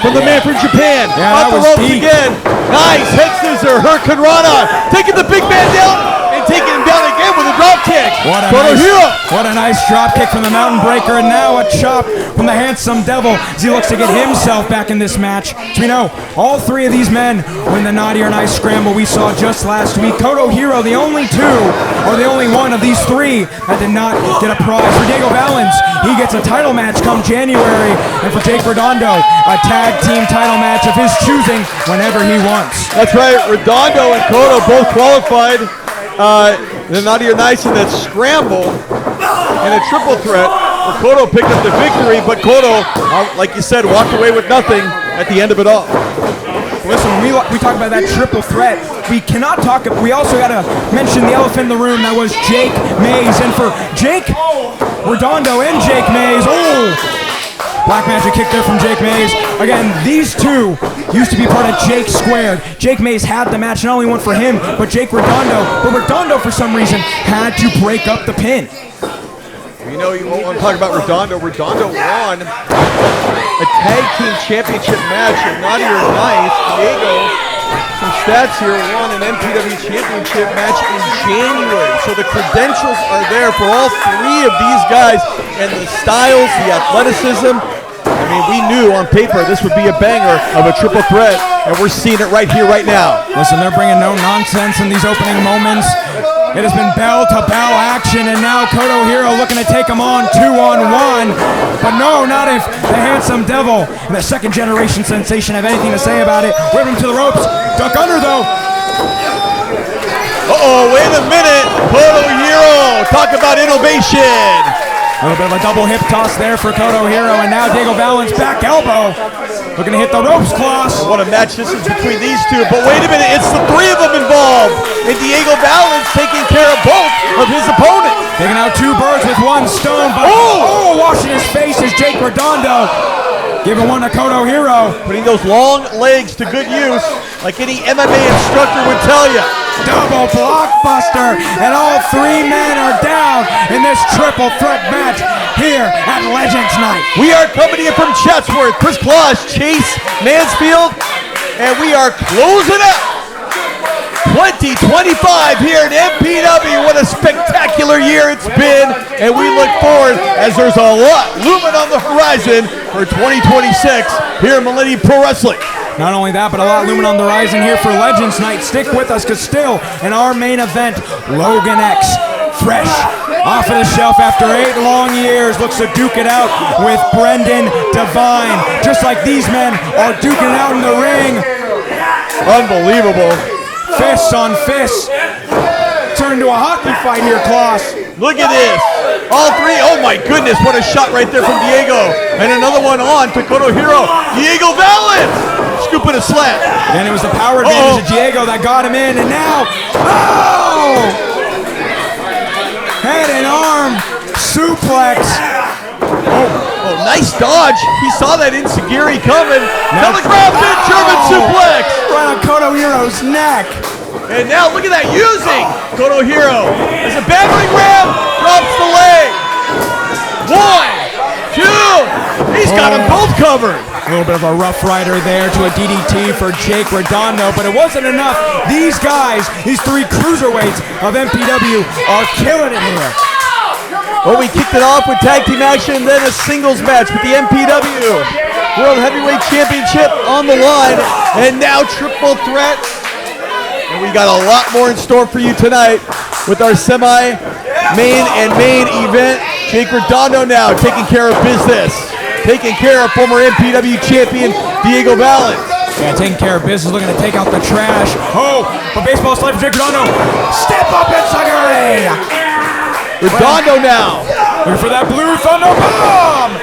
from the man from Japan. Yeah, Off the that was ropes deep. again. Nice head scissor, Hurricane Rana. Taking the big man down and taking him down again with a drop kick. Koto Hiro. What a nice drop kick from the Mountain Breaker, and now a chop from the Handsome Devil as he looks to get himself back in this match. So we know all 3 of these men win the Naughty or Nice Scramble we saw just last week. Koto Hiro, the only one of these 3 that did not get a prize. For Diego Valens, he gets a title match come January, and for Jake Redondo, a tag team title match of his choosing whenever he wants. That's right, Redondo and Koto both qualified. The Naughty or Nice in that scramble and a triple threat where Koto picked up the victory, but Koto, like you said, walked away with nothing at the end of it all. Listen, when we talk about that triple threat, we cannot talk. We also got to mention the elephant in the room. That was Jake Mays, and for Jake Redondo and Jake Mays, Black Magic kick there from Jake Mays. Again, these 2 used to be part of Jake Squared. Jake Mays had the match, not only one for him, but Jake Redondo. But Redondo, for some reason, had to break up the pin. You know, you won't want to talk about Redondo. Redondo won a tag team championship match at Naughty or Nice. Diego, some stats here, won an MPW championship match in January. So the credentials are there for all three of these guys, and the styles, the athleticism. I mean, we knew on paper this would be a banger of a triple threat, and we're seeing it right here, right now. Listen, they're bringing no nonsense in these opening moments. It has been bell-to-bell action, and now Koto Hiro looking to take him on 2-on-1. But no, not if the Handsome Devil and the second-generation sensation have anything to say about it. Whip him to the ropes. Duck under, though. Uh-oh, wait a minute. Koto Hiro, talk about innovation. A little bit of a double hip toss there for Koto Hiro, and now Diego Valens back elbow. Looking to hit the ropes, Klaus. What a match this is between these two, but wait a minute, it's the three of them involved. And Diego Valens taking care of both of his opponents. Taking out two birds with one stone, but washing his face is Jake Redondo. Giving one to Koto Hiro. Putting those long legs to good use, like any MMA instructor would tell you. Double blockbuster, and all three men are down in this triple threat match here at Legends Night. We are coming in from Chatsworth. Chris Claus, Chase Mansfield, and we are closing out 2025 here at MPW. What a spectacular year it's been, and we look forward as there's a lot looming on the horizon for 2026 here at Millennium Pro Wrestling. Not only that, but a lot looming on the horizon here for Legends Night. Stick with us, because still in our main event, Logan X, fresh off of the shelf after 8 long years, looks to duke it out with Brendan Devine. Just like these men are duking it out in the ring. Unbelievable. Fists on fists. Turned to a hockey fight here, Klaus. Look at this. All three. Oh my goodness, what a shot right there from Diego. And another one on to Koto Hiro. Diego Valens scooping a slap. And it was the power advantage of Diego that got him in. And now, head and arm suplex. Oh, nice dodge. He saw that Insagiri coming. Telegraphed it, German suplex. Right on Koto Hiro's neck. And now look at that, using Koto Hiro as a battering ram, drops the leg. 1, 2, he's got them both covered. A little bit of a rough rider there to a DDT for Jake Redondo, but it wasn't enough. These guys, these three cruiserweights of MPW are killing it here. Well, we kicked it off with tag team action, then a singles match with the MPW World Heavyweight Championship on the line, and now triple threat. And we got a lot more in store for you tonight with our semi-main and main event. Jake Redondo now taking care of business, taking care of former MPW champion Diego Valens. Yeah, taking care of business, looking to take out the trash. Oh, but baseball slide for Jake Redondo. Step up and Sagari. Redondo now. Looking for that blue thunder bomb.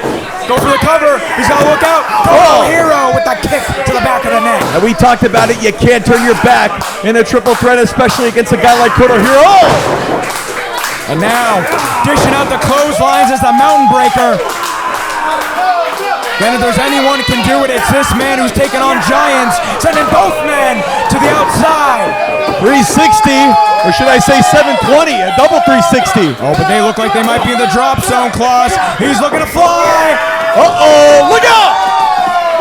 Go for the cover. He's got to look out. Koto Hiro with the kick to the back of the neck. And we talked about it. You can't turn your back in a triple threat, especially against a guy like Koto Hiro. And now, dishing out the clotheslines as the mountain breaker. Then if there's anyone who can do it, it's this man who's taking on giants, sending both men to the outside. 360, or should I say 720, a double 360. Oh, but they look like they might be in the drop zone, Klaus. He's looking to fly. Uh-oh, look out!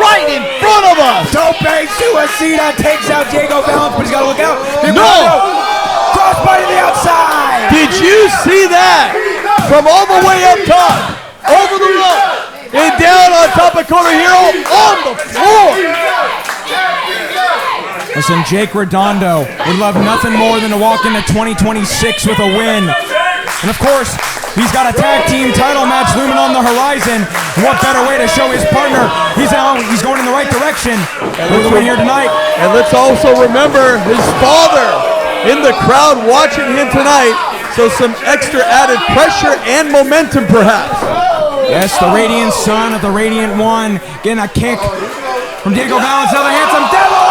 Right in front of us! Tope Suicida takes out Diego Valens, but he's got to look out. No! Crossbody to the outside! Did you see that? From all the way up top, over the rope, and down on top of Koto Hiro, on the floor! Listen, Jake Redondo would love nothing more than to walk into 2026 with a win. And of course, he's got a tag team title match looming on the horizon. What better way to show his partner he's going in the right direction with the win here tonight. And let's also remember his father in the crowd watching him tonight. So some extra added pressure and momentum perhaps. Yes, the Radiant Son of the Radiant One getting a kick from Diego Valens, the Handsome Devil.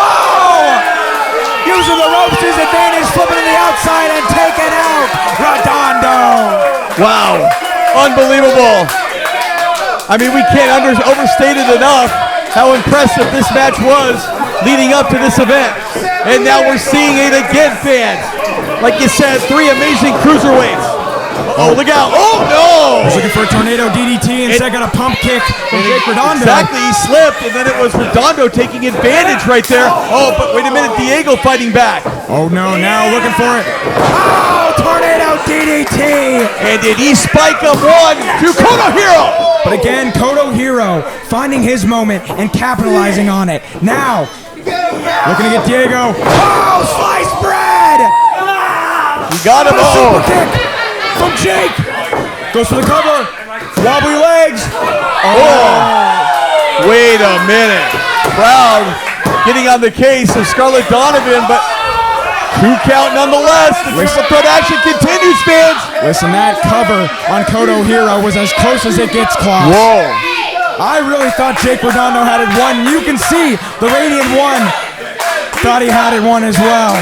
Using the ropes to his advantage, flipping to the outside and taking out Redondo. Wow, unbelievable. I mean, we can't overstate it enough how impressive this match was leading up to this event. And now we're seeing it again, fans. Like you said, three amazing cruiserweights. Uh-oh, look out. Oh, no. Was looking for a tornado DDT, instead got a pump kick from Jake Redondo. Exactly, he slipped, and then it was Redondo taking advantage right there. Oh, but wait a minute, Diego fighting back. Oh no, now looking for it. Oh, tornado DDT! And did he spike up one to Koto Hiro? But again, Koto Hiro finding his moment and capitalizing on it. Now, looking to get Diego. Oh, sliced bread! He got him. Super kick from Jake. Goes for the cover. Wobbly legs. Oh, wait a minute. Proud getting on the case of Scarlett Donovan, but 2 count nonetheless. The triple threat action continues, fans. Listen, that cover on Koto Hiro was as close as it gets, Klaus. Whoa. I really thought Jake Redondo had it won. You can see the Radiant one thought he had it won as well.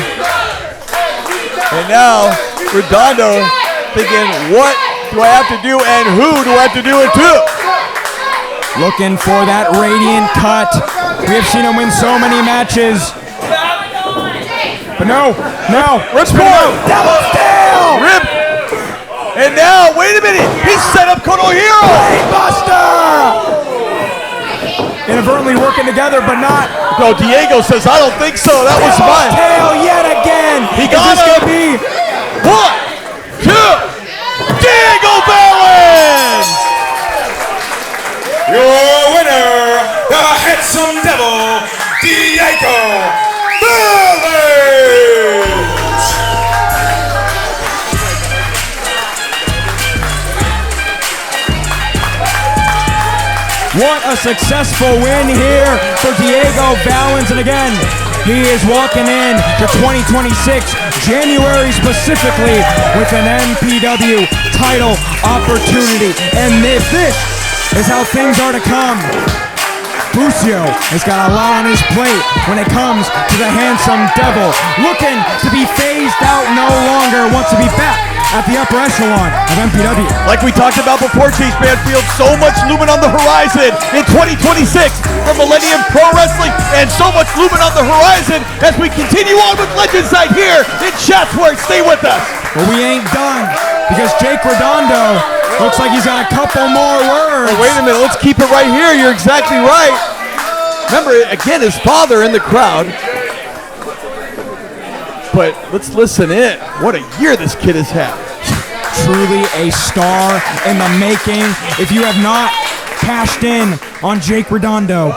And now, Redondo thinking, what do I have to do and who do I have to do it to? Looking for that Radiant cut. We have seen him win so many matches. But no. Ripcord! Devil's Tail! Rip! And now, wait a minute, he set up Koto Hiro! Buster! Inadvertently working together, but not. No, Diego says, I don't think so. That was Devil's mine. Tail yet again. He got Is this him. gonna be 1, 2, Diego Valens! Your winner, the handsome devil, Diego Valens! What a successful win here for Diego Valens. And again, he is walking in to 2026, January specifically, with an MPW title opportunity. And if this is how things are to come, Busio has got a lot on his plate when it comes to the handsome devil. Looking to be phased out no longer, wants to be back at the upper echelon of MPW. Like we talked about before, Chase Banfield, so much looming on the horizon in 2026 for Millennium Pro Wrestling, and so much looming on the horizon as we continue on with Legends Night here in Chatsworth. Stay with us. But we ain't done, because Jake Redondo looks like he's got a couple more words. Oh, wait a minute, let's keep it right here. You're exactly right. Remember, again, his father in the crowd. But let's listen in. What a year this kid has had. Truly a star in the making. If you have not cashed in on Jake Redondo,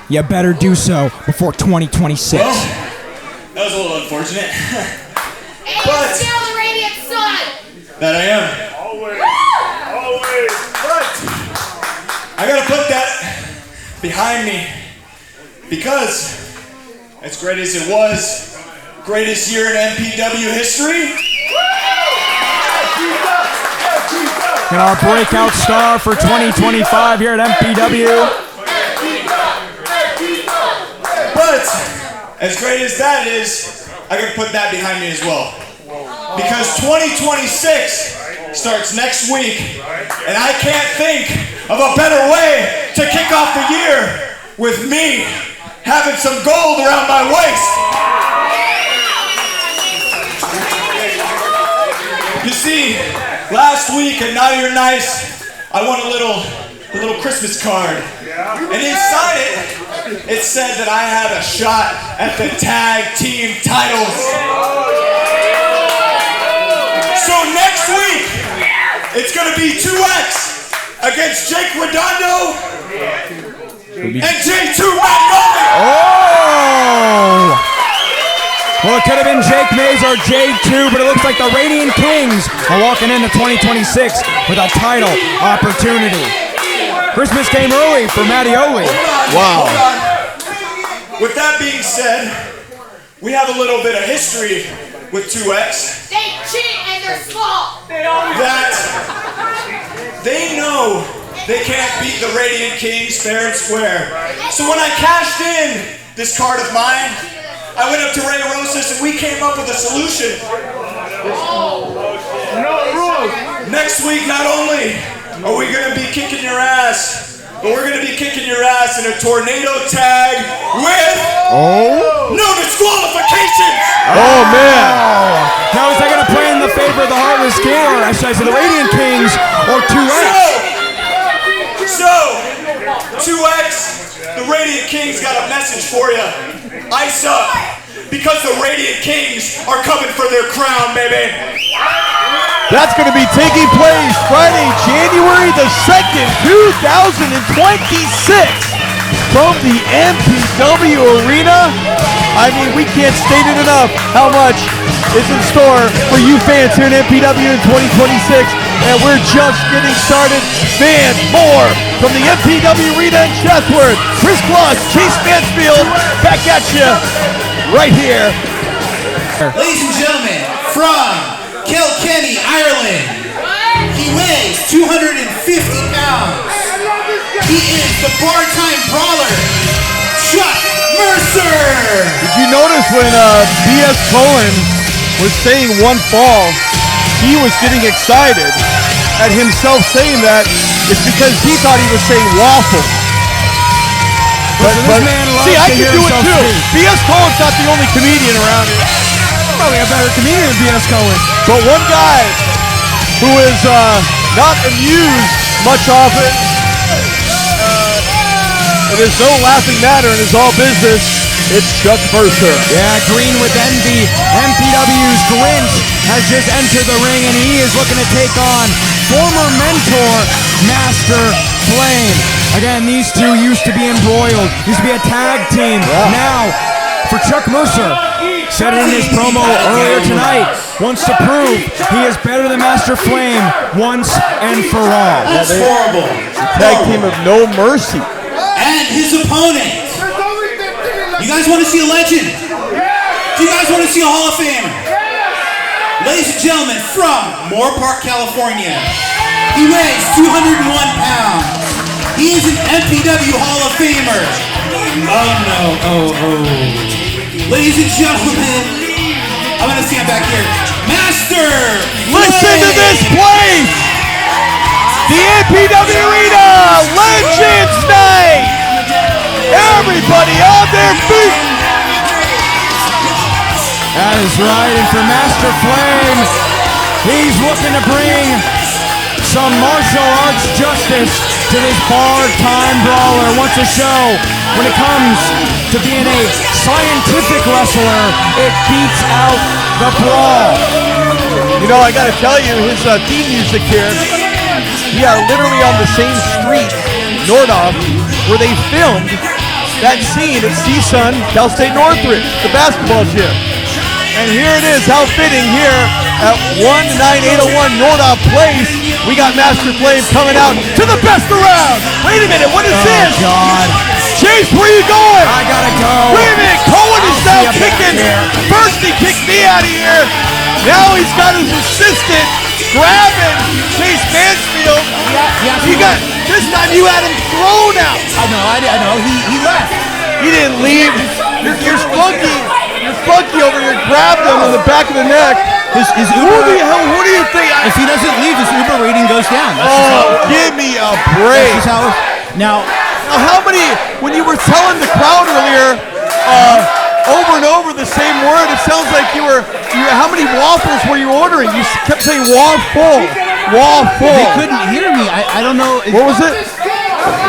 you better do so before 2026. Well, that was a little unfortunate. Hey, you're still the Radiant Sun! That I am. Always. But I gotta put that behind me, because as great as it was, greatest year in MPW history. And our breakout star for 2025 here at MPW. But as great as that is, I gotta put that behind me as well. Because 2026 starts next week, and I can't think of a better way to kick off the year with me having some gold around my waist. You see, last week at Naughty or Nice, I won a little Christmas card, and inside it said that I had a shot at the tag team titles. So next week, it's gonna be 2X against Jake Redondo and J2 Magnolia. Oh! Well, it could have been Jake Mays or J2, but it looks like the Radiant Kings are walking into 2026 with a title opportunity. Christmas came early for Mattioli. Wow. Hold on. With that being said, we have a little bit of history with 2X. They cheat and they're small! That they know they can't beat the Radiant Kings fair and square. So when I cashed in this card of mine, I went up to Ray Rosas and we came up with a solution. Next week, not only are we going to be kicking your ass, but we're going to be kicking your ass in a tornado tag with no disqualifications. Oh, man. Now is that going to play in the favor of the Heartless King, or should I say the Radiant Kings, or 2X? King's got a message for you. Ice up, because the Radiant Kings are coming for their crown, baby. That's going to be taking place Friday, January the 2nd, 2026 from the MPW Arena. I mean, we can't state it enough how much is in store for you fans here in MPW in 2026. And we're just getting started. Fans, more from the MPW Arena in Chatsworth. Chris Kloss, Chase Mansfield, back at you right here. Ladies and gentlemen, from Kilkenny, Ireland, he weighs 250 pounds. He is the bar-time brawler, Chuck Mercer. Did you notice when B.S. Cohen was saying one fall, he was getting excited at himself saying that? It's because he thought he was saying waffle. But see, I can do it too. B.S. Cohen's not the only comedian around here. Probably a better comedian than B.S. Cohen. But one guy who is not amused much often, it is no laughing matter and is all business. It's Chuck Mercer. Yeah, green with envy. MPW's Grinch has just entered the ring, and he is looking to take on former mentor, Master Flame. Again, these two used to be embroiled. Used to be a tag team. Yeah. Now, for Chuck Mercer, said it in his promo earlier tonight, wants to prove he is better than Master Flame once and for all. That's horrible. Tag team of No Mercy. And his opponent. You guys want to see a legend? Do you guys want to see a Hall of Famer? Ladies and gentlemen, from Moore Park, California, he weighs 201 pounds. He is an MPW Hall of Famer. Ladies and gentlemen, I'm going to stand back here. Master Listen to this place! The MPW Arena Legends Night! Everybody on their feet! That is right, and for Master Flame, he's looking to bring some martial arts justice to this bar-time brawler. Wants to show when it comes to being a scientific wrestler, it beats out the brawl. You know, I gotta tell you, his theme music here, we are literally on the same street, Nordhoff, where they filmed that scene at CSUN, Cal State Northridge, the basketball gym. And here it is, how fitting here at 19801 Nordhoff Place. We got Master Flame coming out to the best around. Wait a minute, what is this? God. Chase, where are you going? I gotta go. Wait a minute, Cohen is now kicking. First he kicked me out of here. Now he's got his assistant grabbing Chase Mansfield. You got, this time you had him thrown out. I know. He left. He didn't leave. You're spunky over here. Grabbed him on the back of the neck. His Uber. Who do you think? If he doesn't leave, his Uber rating goes down. Give me a break. That's just how. Now, how many? When you were telling the crowd earlier, over and over the same word, it sounds like you were. How many waffles were you ordering? You kept saying waffle. They couldn't hear me. I don't know. What was it?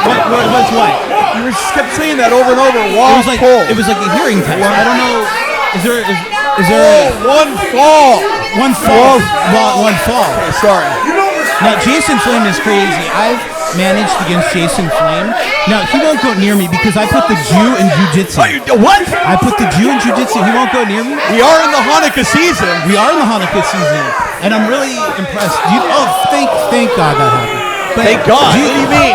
What? You just kept saying that over and over. Waffle. It was like a hearing test. I don't know. Is there? One fall. One fall. One fall. Okay, sorry. Now Jason Flame is crazy. I've managed against Jason Flame. Now he won't go near me because I put the Jew in jiu-jitsu. What? I put the Jew in jiu-jitsu. He won't go near me. We are in the Hanukkah season. And I'm really impressed. Thank God that happened. But thank God. What do you mean?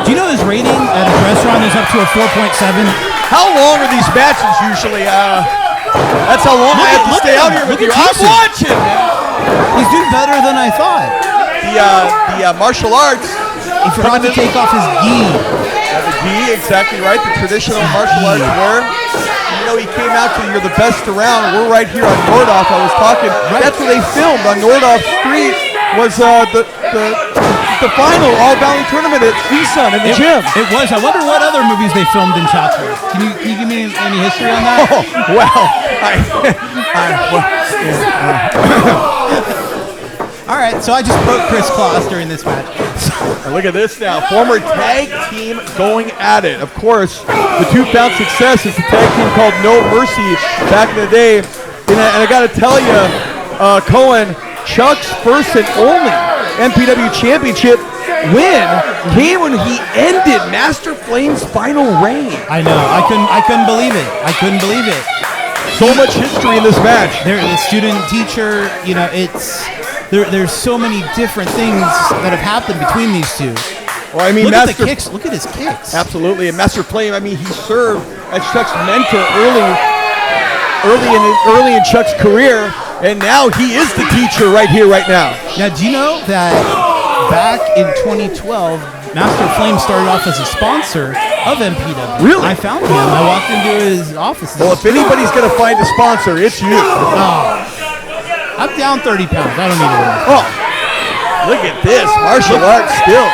Do you know his rating at his restaurant is up to a 4.7? How long are these matches usually? That's how long I have to stay out here with you. I'm watching, man. He's doing better than I thought. The martial arts. He forgot to take off his gi. The gi, exactly right. The traditional martial arts wear. You know, he came out to You're the Best Around. We're right here on Nordhoff. I was talking. Right. That's where they filmed on Nordhoff Street. Was the final All Valley tournament at CSUN in the gym. It was. I wonder what other movies they filmed in Chatsworth. Can you give me any history on that? Oh, well, All right, so I just broke Chris Claus during this match. Look at this now. Former tag team going at it. Of course, the two found success is the tag team called No Mercy back in the day. And I got to tell you, Cohen, Chuck's first and only MPW championship win came when he ended Master Flame's final reign. I know. I couldn't believe it. I couldn't believe it. So much history in this match. The student teacher, there's so many different things that have happened between these two. Well, I mean, look at the kicks. Look at his kicks. Absolutely. And Master Flame, I mean, he served as Chuck's mentor early in Chuck's career, and now he is the teacher right here, right now. Now, do you know that back in 2012, Master Flame started off as a sponsor of MPW. Really? I found him. I walked into his office. Well, if anybody's going to find a sponsor, it's you. Oh. I'm down 30 pounds. I don't need to worry. Oh, look at this. Martial arts still.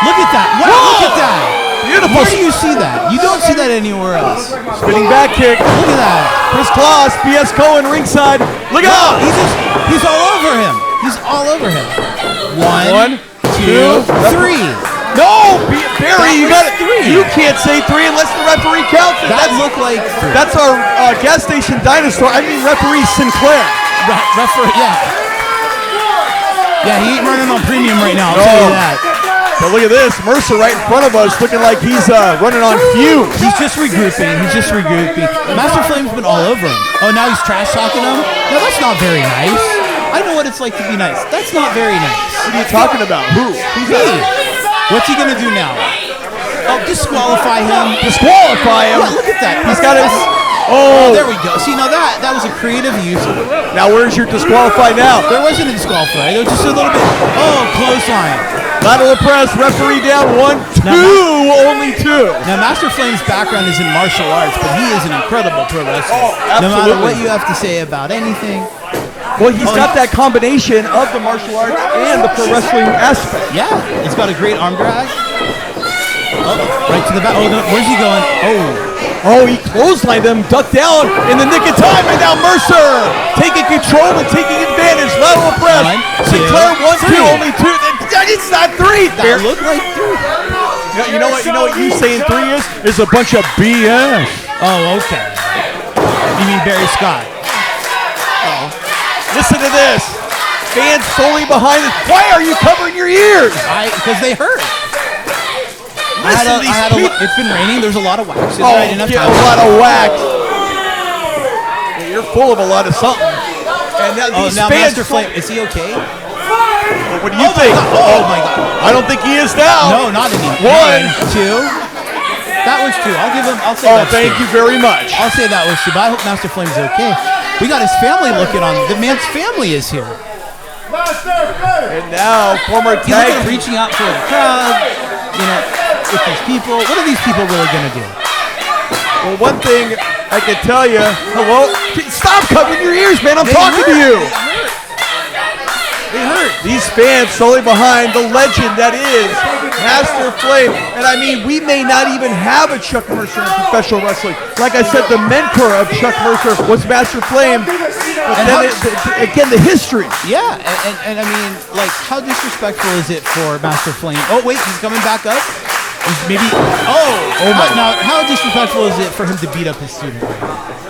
Look at that. Wow, look at that. Beautiful. Where do you see that? You don't see that anywhere else. Spinning back kick. Look at that. Chris Claus, B.S. Cohen ringside. Look out. He's all over him. He's all over him. One, two, three. No, Barry, you got it. Three. You can't say three unless the referee counts it. That looked like three. That's our gas station dinosaur. I mean, referee Sinclair. Referee, yeah. Yeah, he ain't running on premium right now, I'll tell you that. But look at this, Mercer right in front of us looking like he's running on fumes. He's just regrouping. Master Flame's been all over him. Oh, now he's trash talking him? No, that's not very nice. I know what it's like to be nice. That's not very nice. What are you talking about? Who's that? What's he gonna do now? Oh, disqualify him. Disqualify him? Yeah, look at that. He's got his... Oh, there we go. See, now that was a creative use. Now where's your disqualify now? There wasn't a disqualify. There was just a little bit. Oh, clothesline. Lateral press, referee down 1, 2, only 2. Now, Master Flame's background is in martial arts, but he is an incredible pro wrestler. Oh, absolutely. No matter what you have to say about anything. Well, he's got that combination of the martial arts and the pro wrestling aspect. Yeah, he's got a great arm drag. Oh, right to the back. Oh, no, where's he going? Oh, he clotheslined him, ducked down in the nick of time, and now Mercer taking control and taking advantage. Lateral press. Sinclair 1, 2, only 2. It's not 3. That looked like 3. You know what you saying 3 is a bunch of BS. Oh, okay. You mean Barry Scott? Oh. Listen to this. Fans solely behind it. Why are you covering your ears? Because they hurt. It's been raining. There's a lot of wax. A lot of wax. Yeah, you're full of a lot of something. And now these fans. Master Flame, is he okay? What do you think? Oh my God! I don't think he is now. No, not anymore. 1, 2. That was 2. I'll say. Oh, thank you very much. I'll say that was 2. But I hope Master Flame's okay. We got his family looking on. The man's family is here. And now former tag reaching out for the crowd. With these people. What are these people really gonna do? Well, one thing I can tell you. Hello. Stop covering your ears, man. I'm talking to you. They hurt. These fans solely behind the legend that is Master Flame. And I mean, we may not even have a Chuck Mercer in professional wrestling. Like I said, the mentor of Chuck Mercer was Master Flame. But then again, the history. Yeah, and I mean, like, how disrespectful is it for Master Flame? Oh, wait, he's coming back up? Maybe. Oh my. Now, how disrespectful is it for him to beat up his student?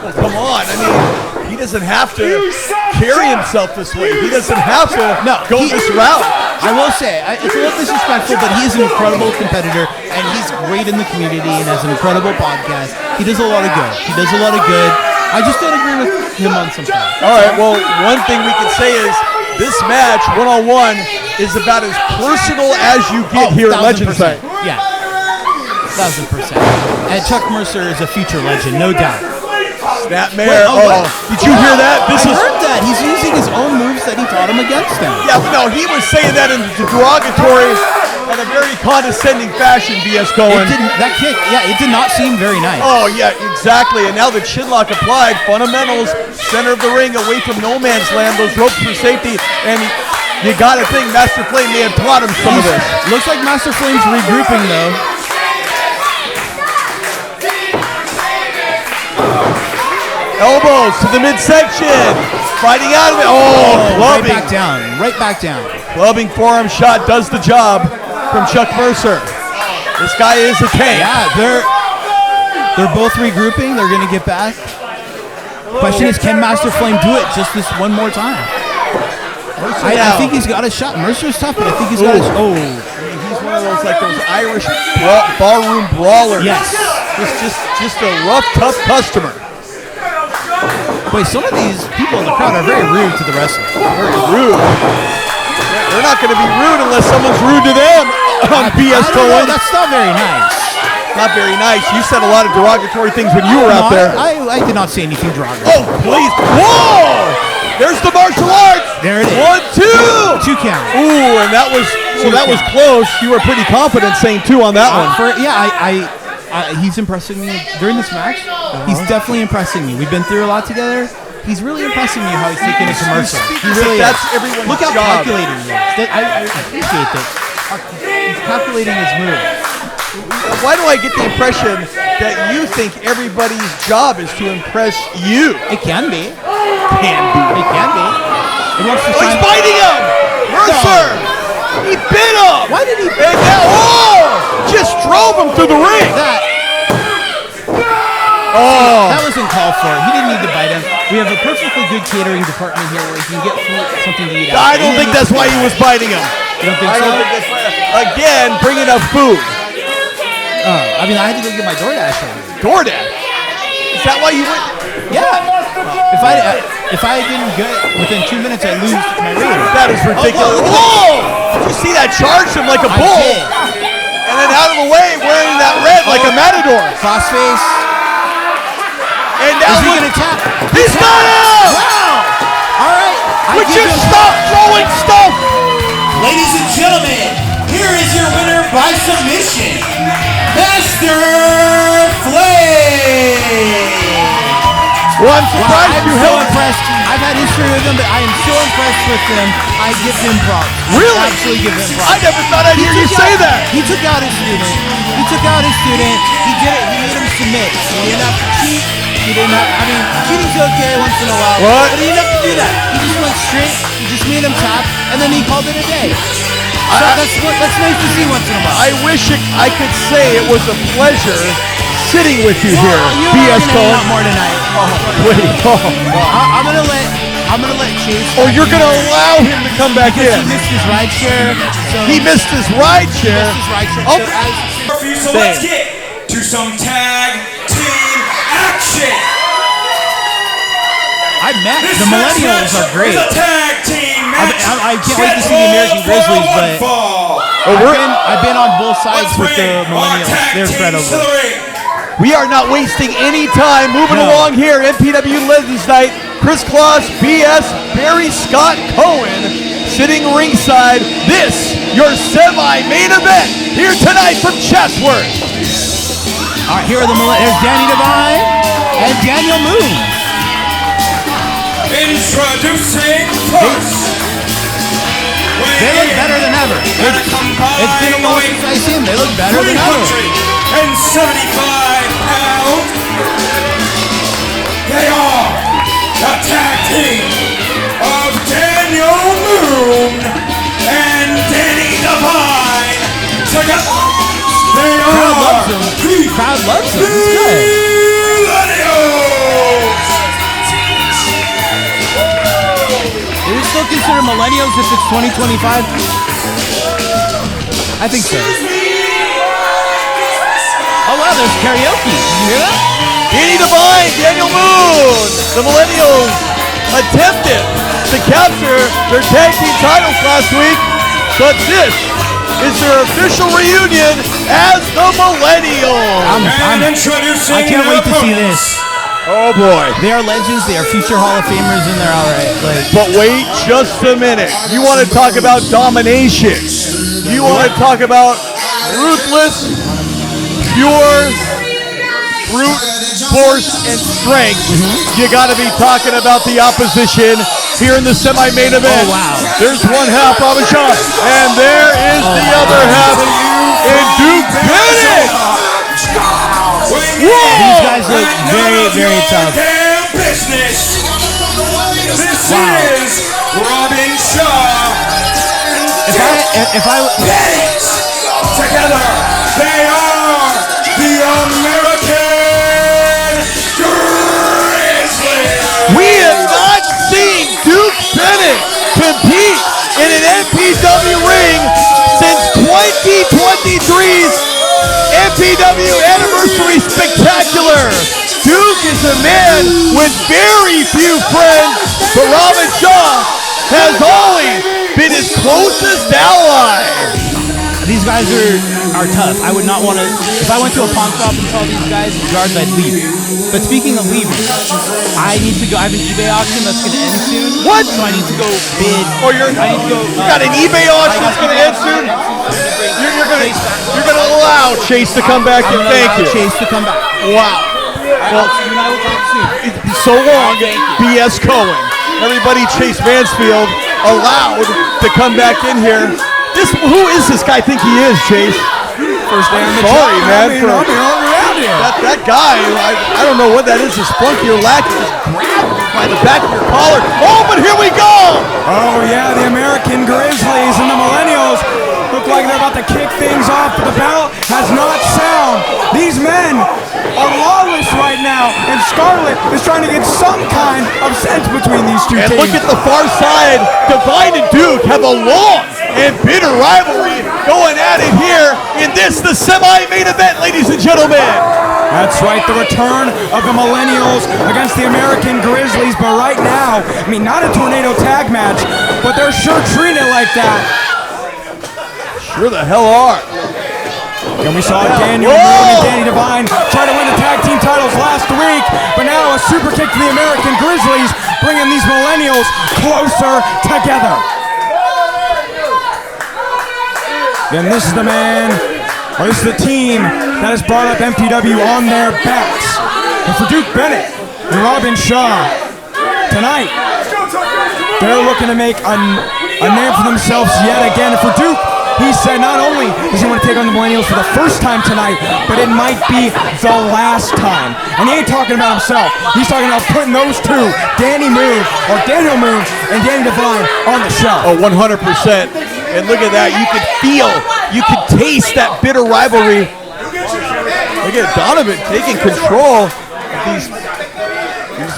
Well, come on. I mean, he doesn't have to carry himself this way. He doesn't have to go this route. I will say, it's a little disrespectful, but he is an incredible competitor, and he's great in the community and has an incredible podcast. He does a lot of good. I just don't agree with him on some things. All right, well, one thing we can say is this match, one-on-one, is about as personal as you get here at Legends Night. Yeah. 1000%. And Chuck Mercer is a future legend, no doubt. Snapmare. Did you hear that? I heard that. He's using his own moves that he taught him against him. Yeah, no, he was saying that in a derogatory and a very condescending fashion, B.S. Cohen. That kick, it did not seem very nice. Oh, yeah, exactly. And now the chinlock applied. Fundamentals, center of the ring, away from no man's land. Those ropes for safety. And you got to think Master Flame may have taught him some of this. Looks like Master Flame's regrouping, though. Elbows to the midsection. Fighting out of it. Oh, Right clubbing. back down. Right back down. Clubbing forearm shot does the job from Chuck Mercer. This guy is a tank. Yeah, they're both regrouping. They're gonna get back. Question is, can Master Flame do it just this one more time? I think he's got a shot. Mercer's tough, but I think he's got a shot. Oh, He's one of those Irish ballroom brawlers. yes. Just a rough, tough customer. Wait, some of these people in the crowd are very rude to the wrestlers. Very rude. They're not going to be rude unless someone's rude to them on BS Cohen. That's not very nice. Not very nice. You said a lot of derogatory things when you were out there. I did not say anything derogatory. Oh, please. Whoa! There's the martial arts. There it is. 1, 2. 2 count. Ooh, and that was close. You were pretty confident saying 2 on that one. He's impressing me during this match. He's definitely impressing me. We've been through a lot together. He's really impressing me how he's taking it to Mercer. He really That's is. everyone's Look how job. calculating he is. I appreciate that. He's calculating his move. Why do I get the impression that you think everybody's job is to impress you? It can be. Can be. It can be. He wants to Oh, he's shine. biting him! Mercer! He bit him! Why did he? And now, just drove him through the ring! That wasn't called for. He didn't need to bite him. We have a perfectly good catering department here where he can get something to eat. I don't think that's why he was biting him. You don't think I so? don't think that's why. Again, bringing up food. I mean, I had to go get my DoorDash on. DoorDash? Is that why you went? Yeah. If I didn't get within 2 minutes, I lose my rating. That is ridiculous. Whoa! Did you see that? Charged him like a bull. I did. And then out of the way, wearing that red like a matador. Crossface. And now Is he gonna tap? He's got him! Wow! All right. Would you stop throwing stuff? Ladies and gentlemen, here is your winner by submission, Master Flame. Well, I'm surprised I'm you so held it. impressed. I've had history with him, but I am so impressed with him. I give him props. Really? I absolutely give him props. I never thought I'd hear you say that. He took out his student. He took out his student. He did it. He made him submit. He didn't have to cheat. He didn't have. I mean, cheating's okay once in a while. What? But he didn't have to do that. He just went straight. He just made him tap, and then he called it a day. So that's nice to see once in a while. I wish I could say it was a pleasure sitting with you here, You're BS gonna hang Cole. out more tonight. Wait, I'm gonna let Chase. Oh, you're gonna allow him to come back Because in. he missed his ride share. So He missed his ride share. So So let's get to some tag team action. This the Millennials are great. It's a tag team match. I can't wait to see the American Grizzlies, but I've been on both sides with the Millennials. They're incredible. We are not wasting any time moving along here. MPW Legends Night. Chris Kloss, BS, Barry Scott Cohen sitting ringside. This, your semi-main event here tonight from Chatsworth. All right, here are the Millennials. There's Danny Devine and Daniel Moon. Introducing first. They look better than ever. It's been a while since I've seen them. They look better than ever. 375 pounds. They are the tag team of Daniel Moon and Danny Devine. Together, they Crowd loves are them. Crowd loves them. It's good. Millennials. Do we still consider millennials if it's 2025? I think so. Oh wow, there's karaoke. Did you hear that? Danny Devine, Daniel Moon. The Millennials attempted to capture their tag team titles last week, but this is their official reunion as the Millennials. Introducing I can't wait to see opponents. this. Oh boy. They are legends. They are future Hall of Famers, and they're all right. But wait just a minute. You want to talk about domination. You want to talk about ruthless, pure brute force and strength. You got to be talking about the opposition here in the semi-main event. Oh, wow. There's one half of a shot, and there is the other half in Duke Bennett. These guys look very, very tough. business. This is Robin Shaw. If I Bennett. Together, they are the American Grizzlies. We have not seen Duke Bennett compete in an MPW ring since 2023's MPW Anniversary Spectacular. Duke is a man with very few friends, but Robin Shaw has always been his closest ally. These guys are tough. I would not want to. If I went to a pawn shop and saw these guys in yards, I'd leave. But speaking of leaving, I need to go. I have an eBay auction that's going to end soon. What? So I need to go bid. Oh, I need to go. You got an eBay auction that's going to end soon? You're going to allow Chase to come back and thank you. Chase to come back. Wow. Well, you and I will talk soon. So long, B.S. Cohen. Everybody Chase Mansfield allowed to come back in here. Who is this guy think he is, Chase? First day on the Sorry, job. man. I'll be all around here. That guy, I don't know what that is. This flunky or lack just grabbed you by the back of your collar. Oh, but here we go! Oh, yeah, the American Grizzlies and the Millennials look like they're about to kick things off, but the bell has not sound. These men are lawless right now, and Scarlett is trying to get some kind of sense between these two And teams. look at the far side. Divine and Duke have a long and bitter rivalry going at it here in this, the semi-main event, ladies and gentlemen. That's right, the return of the Millennials against the American Grizzlies, but right now, I mean, not a tornado tag match, but they're sure treating it like that. Sure the hell are. And we saw Daniel Moon and Danny Devine try to win the tag team titles last week, but now a super kick to the American Grizzlies, bringing these Millennials closer together. And this is the man, or this is the team that has brought up MPW on their backs. And for Duke Bennett and Robin Shaw, tonight, they're looking to make a name for themselves yet again. And for Duke, he said not only does he want to take on the Millennials for the first time tonight, but it might be the last time. And he ain't talking about himself. He's talking about putting those two, Daniel Moon and Danny Devine, on the show. Oh, 100%. And look at that. You could feel, you could taste that bitter rivalry. Look at Donovan taking control of these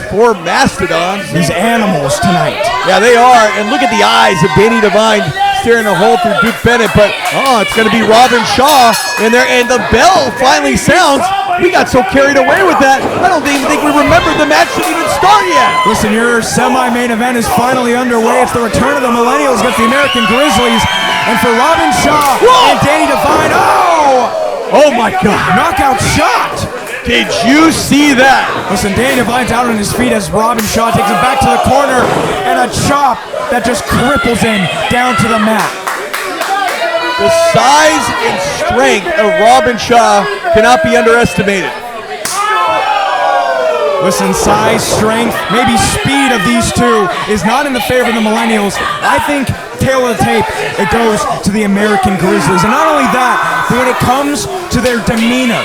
four mastodons. These animals tonight. Yeah, they are. And look at the eyes of Danny Devine staring a hole through Duke Bennett. But, it's going to be Robin Shaw in there. And the bell finally sounds. We got so carried away with that, I don't even think we remembered the match didn't even start yet. Listen, your semi-main event is finally underway. It's the return of the Millennials against the American Grizzlies. And for Robin Shaw and Danny Devine, oh my God. Knockout shot. Did you see that? Listen, Danny Devine's out on his feet as Robin Shaw takes him back to the corner, and a chop that just cripples him down to the mat. The size and strength of Robin Shaw cannot be underestimated. Listen, size, strength, maybe speed of these two is not in the favor of the Millennials. I think, tail of the tape, it goes to the American Grizzlies. And not only that, but when it comes to their demeanor,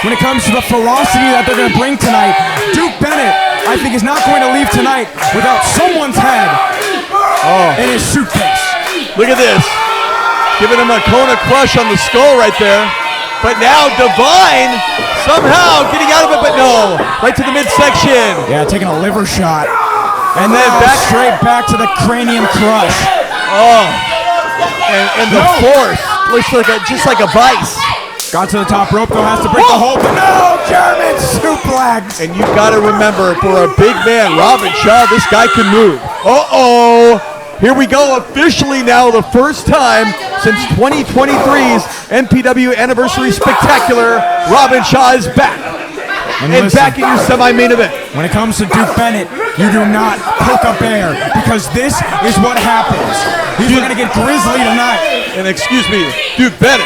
when it comes to the ferocity that they're going to bring tonight, Duke Bennett, I think, is not going to leave tonight without someone's head in his suitcase. Look at this. Giving him a Kona crush on the skull right there. But now Devine somehow getting out of it, but no. Right to the midsection. Yeah, taking a liver shot. And then straight back to the cranium crush. And the force looks like just like a vice. Got to the top rope, though, has to break the hold, but no, German suplex. And you've got to remember, for a big man, Robin Shaw, this guy can move. Here we go, officially now, the first time since 2023's MPW Anniversary Spectacular, Robin Shaw is back. And back in your semi-main event. When it comes to Duke Bennett, you do not poke a bear, because this is what happens. He's going to get grizzly tonight. And excuse me, Duke Bennett.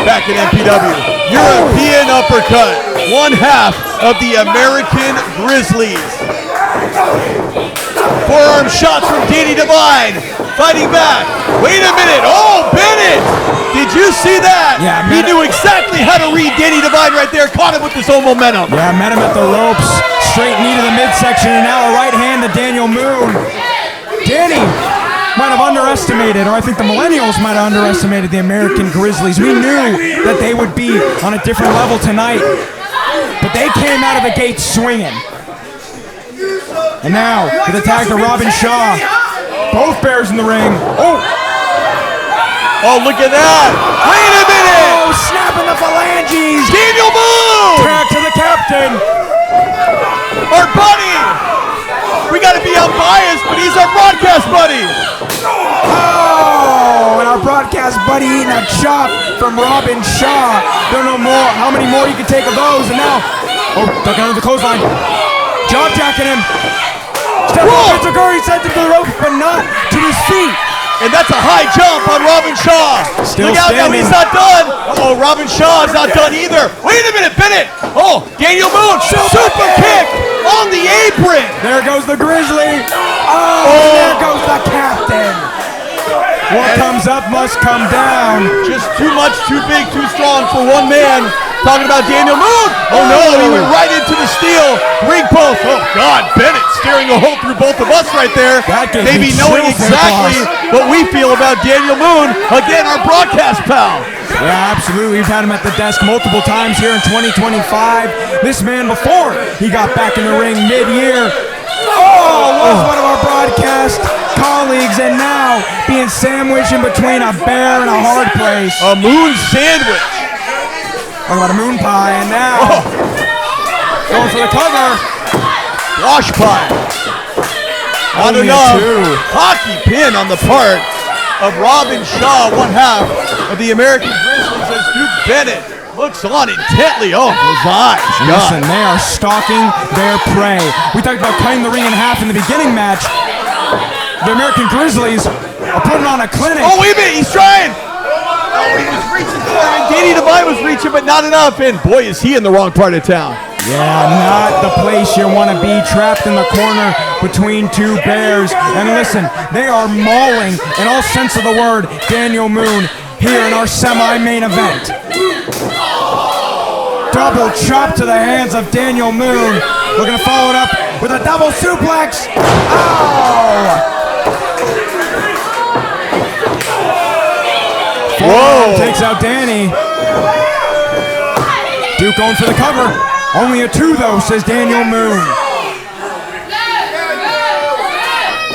Back in MPW. European uppercut. One half of the American Grizzlies. Forearm shots from Danny Devine. Fighting back. Wait a minute. Oh, Bennett. Did you see that? Yeah, he knew exactly exactly how to read Danny Devine right there. Caught him with his own momentum. Yeah, met him at the ropes. Straight knee to the midsection, and now a right hand to Daniel Moon. Danny might have underestimated, or I think the Millennials might have underestimated the American Grizzlies. We knew that they would be on a different level tonight, but they came out of the gate swinging. And now, with the tag to Robin Shaw. Both Bears in the ring. Oh, look at that. Wait a minute. Oh, snapping the phalanges. Daniel Moon. Tag to the captain. Our buddy. We got to be unbiased, but he's our broadcast buddy. Oh, and our broadcast buddy eating a chop from Robin Shaw. Don't know how many more you can take of those. And now, duck under the clothesline. Job jacking him. Step up, He sent him to the rope, but not to his feet. And that's a high jump on Robin Shaw. Still Look out now, standing. he's not done. Oh, Robin Shaw is not done either. Wait a minute, Bennett. Oh, Daniel Moon, super kick on the apron. There goes the Grizzly. Oh, there goes the captain. What comes up must come down. Just too much, too big, too strong for one man. Talking about Daniel Moon. Oh no, he went right into the steel ring post. Oh God, Bennett staring a hole through both of us right there. Maybe knowing exactly what we feel about Daniel Moon. Again, our broadcast pal. Yeah, absolutely. We've had him at the desk multiple times here in 2025. This man, before he got back in the ring mid-year, was one of our broadcast colleagues, and now being sandwiched in between a bear and a hard place. A moon sandwich. Talk about a moon pie, and now going for the cover. Wash pie. Not Only a enough. two. Hockey pin on the part of Robin Shaw, one half of the American Grizzlies, as Duke Bennett looks on intently. Oh, those eyes. Listen, they are stalking their prey. We talked about cutting the ring in half in the beginning match. The American Grizzlies are putting on a clinic. Oh, wait a minute, he's trying. Oh, he was reaching for him, and Danny Devine was reaching, but not enough. And boy, is he in the wrong part of town. Yeah, not the place you want to be, trapped in the corner between two bears. And listen, they are mauling, in all sense of the word, Daniel Moon here in our semi-main event. Double chop to the hands of Daniel Moon. We're going to follow it up with a double suplex. Ow! Whoa! Takes out Danny. Duke going for the cover. Only a two, though, says Daniel Moon.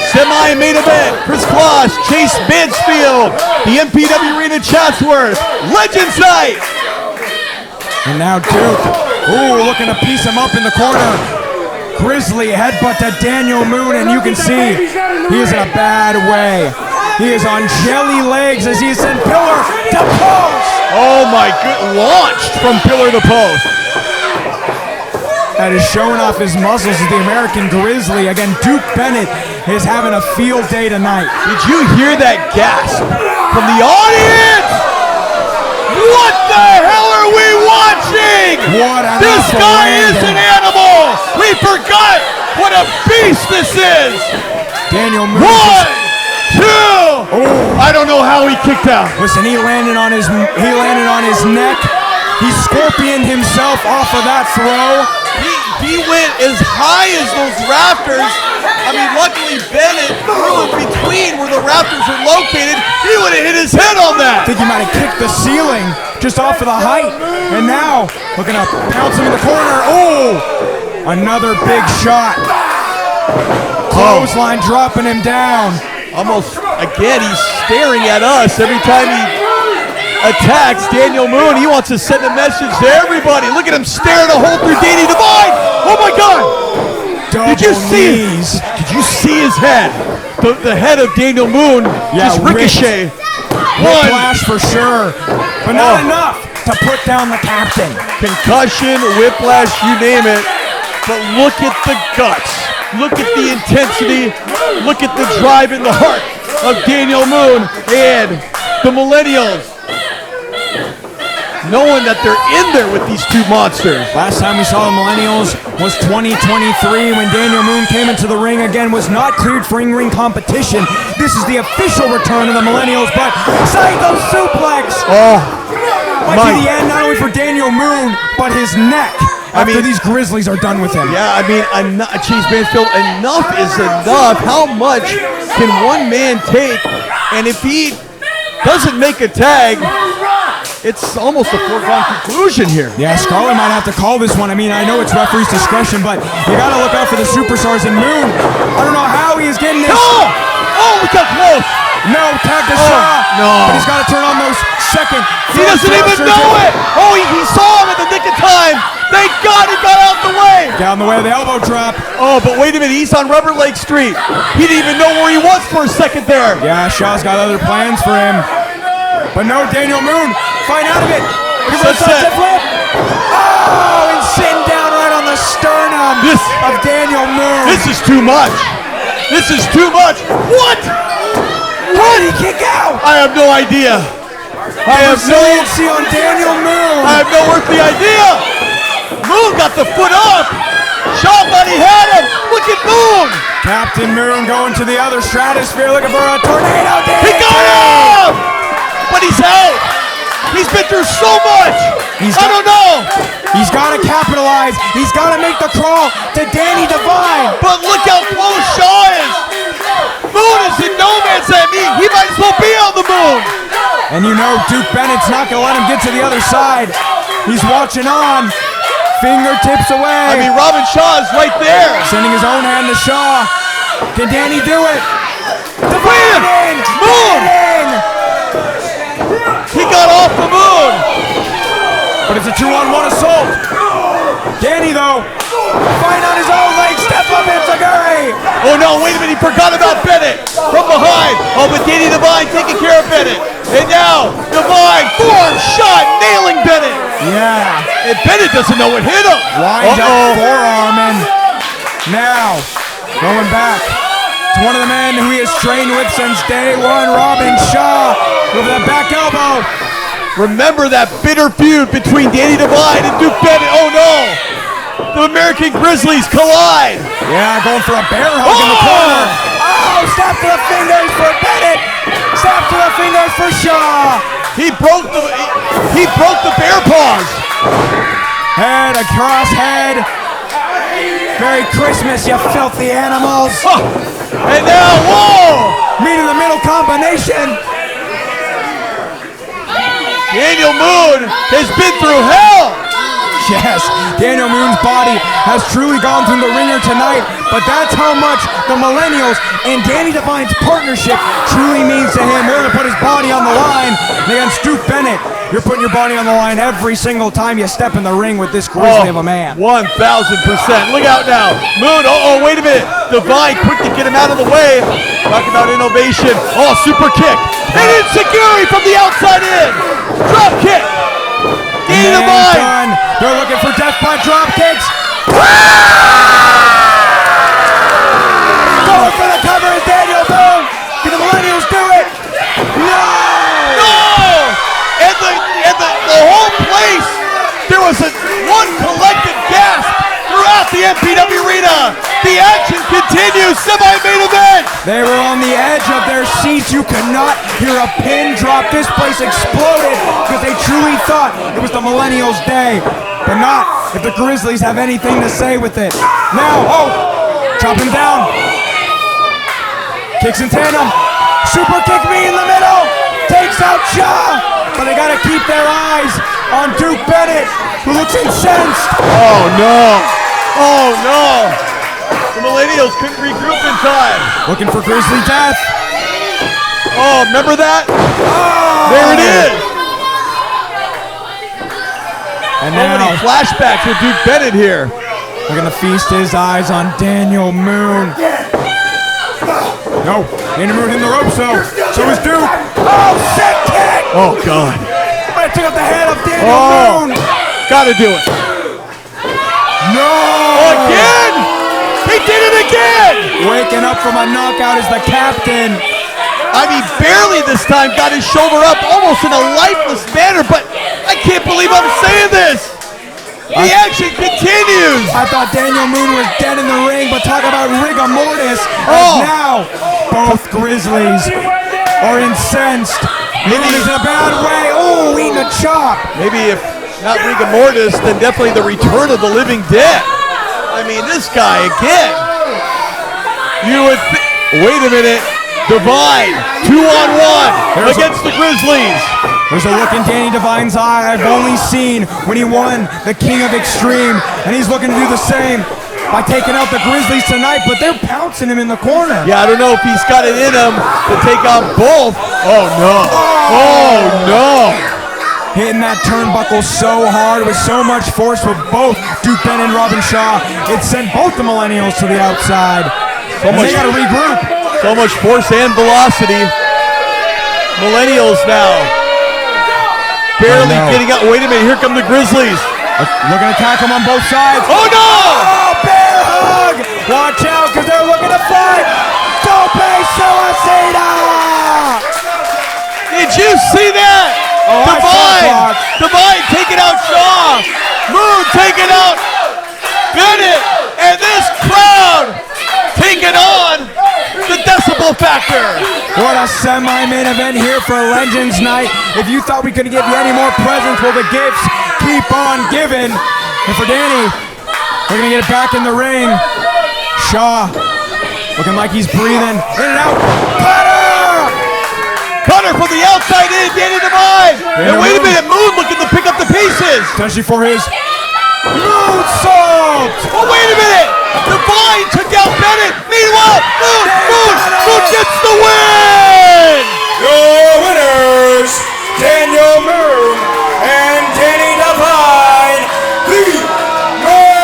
Semi-main event, Chris Kloss, Chase Mansfield, the MPW Arena Chatsworth, Legends Night. And now Duke, looking to piece him up in the corner. Grizzly headbutt to Daniel Moon, and you can see he is in a bad way. He is on jelly legs as he is sent pillar to post. Oh my good, launched from pillar to post. That is showing off his muscles as the American Grizzly. Again, Duke Bennett is having a field day tonight. Did you hear that gasp from the audience? What the hell are we watching? This guy is an animal. We forgot what a beast this is. Daniel Moon. 1, 2. I don't know how he kicked out. Listen, he landed on his neck. He scorpioned himself off of that throw. He went as high as those rafters. I mean, luckily Bennett threw in between where the rafters are located. He would have hit his head on that. I think he might have kicked the ceiling just off of the height. And now, looking up, pounce him in the corner. Another big shot. Clothesline dropping him down. Almost, again, he's staring at us every time he attacks Daniel Moon. He wants to send a message to everybody. Look at him staring a hole through Danny Devine. Oh my God! Did you see his head? The head of Daniel Moon just ricochet. Whiplash for sure, but not enough to put down the captain. Concussion, whiplash, you name it. But look at the guts. Look at the intensity. Look at the drive in the heart of Daniel Moon and the Millennials. Knowing that they're in there with these two monsters. Last time we saw the Millennials was 2023 when Daniel Moon came into the ring again, was not cleared for in-ring competition. This is the official return of the Millennials, but Saito suplex. might be the end not only for Daniel Moon, but his neck. After these Grizzlies are done with him. Yeah, I mean, Chase Mansfield, enough is enough. How much can one man take? And if he doesn't make a tag, it's almost a foregone conclusion here. Yeah, Scarlett might have to call this one. I mean, I know it's referee's discretion, but you got to look out for the superstars. And Moon, I don't know how he is getting this. Oh, we got close. No, tag to Shaw. No. But he's got to turn on those second. He doesn't even know it. Oh, he saw him at the nick of time. Thank God he got out the way. Down the way of the elbow drop. Oh, but wait a minute. He's on Rubber Lake Street. He didn't even know where he was for a second there. Yeah, Shaw's got other plans for him. But no, Daniel Moon, fight out of it. Sunset flip. Oh, and sitting down right on the sternum of Daniel Moon. This is too much. This is too much. What? How did he kick out? I have no idea. I have resiliency on Daniel Moon. I have no earthly idea. Moon got the foot up. Shaw thought he had him. Look at Moon. Captain Moon going to the other stratosphere looking for a tornado. He got him! But he's out. He's been through so much. I don't know. He's got to capitalize. He's got to make the crawl to Danny Devine. But look how close Shaw is. Moon is in no man's land. He might as well be on the moon. And you know Duke Bennett's not going to let him get to the other side. He's watching on. Fingertips away. I mean, Robin Shaw is right there. Sending his own hand to Shaw. Can Danny do it? Win! Moon! He got off the moon. But it's a 2-on-1 assault. Danny, though, fight on his own leg. Step up, Enziguri. Oh, no, wait a minute. He forgot about Bennett. From behind. Oh, but Danny Devine taking care of Bennett. And now, Devine, forearm shot, nailing Bennett. Yeah. And Bennett doesn't know what hit him. Wind up forearm, and now going back to one of the men who he has trained with since day one, Robin Shaw, with that back elbow. Remember that bitter feud between Danny Devine and Duke Bennett. Oh, no. The American Grizzlies collide. Yeah, going for a bear hug in the corner. Oh, snap to the fingers for Bennett. Snap to the fingers for Shaw. He broke the bear paws. Head across head. Merry Christmas, you filthy animals. Oh. And now, whoa! Meet in the middle combination. Daniel Moon has been through hell. Yes, Daniel Moon's body has truly gone through the ringer tonight, but that's how much the Millennials and Danny Devine's partnership truly means to him. Willing to put his body on the line against Duke Bennett. You're putting your body on the line every single time you step in the ring with this grizzly of a man. 1,000%. Look out now. Moon, wait a minute. Devine quick to get him out of the way. Talk about innovation. Oh, super kick. And Enziguri from the outside in. Drop kick. Danny Devine. They're looking for death by drop kicks. Going for the cover is Daniel Moon. Can the Millennials do it? No! And the whole place, there was one collective gasp throughout the MPW arena. The action continues, semi-main event. They were on the edge of their seats. You could not hear a pin drop. This place exploded because they truly thought it was the Millennials' day. But not if the Grizzlies have anything to say with it. Now, chop him down. Kicks in tandem. Super kick me in the middle. Takes out Shaw. But they got to keep their eyes on Duke Bennett, who looks incensed. Oh, no. Oh, no. The Millennials couldn't regroup in time. Looking for Grizzly death. Oh, remember that? Oh. There it is. And now many flashbacks with Duke Bennett here. We're going to feast his eyes on Daniel Moon. No, Daniel Moon in the ropes though. So is Duke. Oh, sick kick! Oh, God. I took up the head of Daniel Moon. Gotta do it. No! Again! He did it again! Waking up from a knockout is the captain. I mean, barely this time got his shoulder up almost in a lifeless manner, but I can't believe I'm saying this. The action continues. I thought Daniel Moon was dead in the ring, but talk about rigor mortis. As now, both Grizzlies are incensed. Moon is in a bad way. Oh! Oh, eating a chop. Maybe if not rigor mortis, then definitely the return of the living dead. I mean, this guy again. You would wait a minute. Divine, 2-on-1 against the Grizzlies. There's a look in Danny Divine's eye I've only seen when he won the King of Extreme, and he's looking to do the same by taking out the Grizzlies tonight, but they're pouncing him in the corner. Yeah, I don't know if he's got it in him to take on both. Oh, no. Oh, no. Hitting that turnbuckle so hard with so much force with both Duke Ben and Robin Shaw, it sent both the Millennials to the outside. So they got to regroup. So much force and velocity. Millennials now barely getting out. Wait a minute, here come the Grizzlies. Looking to attack them on both sides. Oh, no! Oh, bear hug! Watch out, because they're looking to fight. Tope Suicida! Did you see that? Oh, Divine taking out Shaw. Moon taking out Bennett. And this crowd taking on the decibel factor. What a semi-main event here for Legends Night. If you thought we couldn't give you any more presents, well, the gifts keep on giving. And for Danny, we're going to get it back in the ring. Shaw looking like he's breathing. In and out. Cutter from the outside in. Danny Divine. And wait a minute. Moon looking to pick up the pieces. Especially for his moonsault. Oh, wait a minute. Divine took out Bennett. Meanwhile, Moon gets the win. Your winners, Daniel Moon and Danny Divine, the Millennials.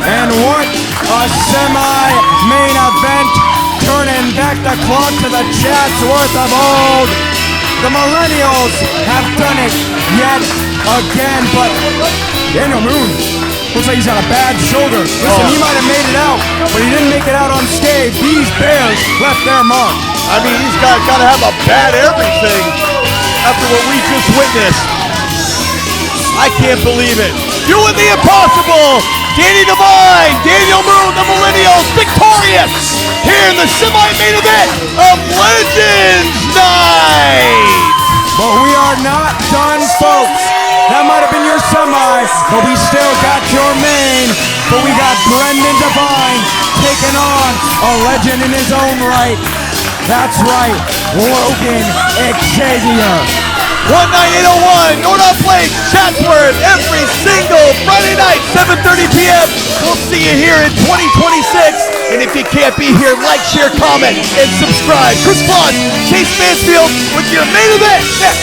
And what a semi-main event, turning back the clock to the Chatsworth of old. The Millennials have done it yet again, but Daniel Moon looks like he's got a bad shoulder. Listen, he might have made it out, but he didn't make it out unscathed. These Bears left their mark. I mean, he's got to have a bad everything after what we just witnessed. I can't believe it. Doing the impossible. Danny Divine, Daniel Moon, the Millennials, victorious here in the semi-main event of Legends Night. But we are not done, folks. That might have been your semi, but we still got your main. But we got Brendan Divine taking on a legend in his own right. That's right, Logan Xavier. 19801 Nordoff Place, Chatsworth, every single Friday night, 7:30 p.m. We'll see you here in 2026. And if you can't be here, like, share, comment, and subscribe. Chris Vaughn, Chase Mansfield with your main event next.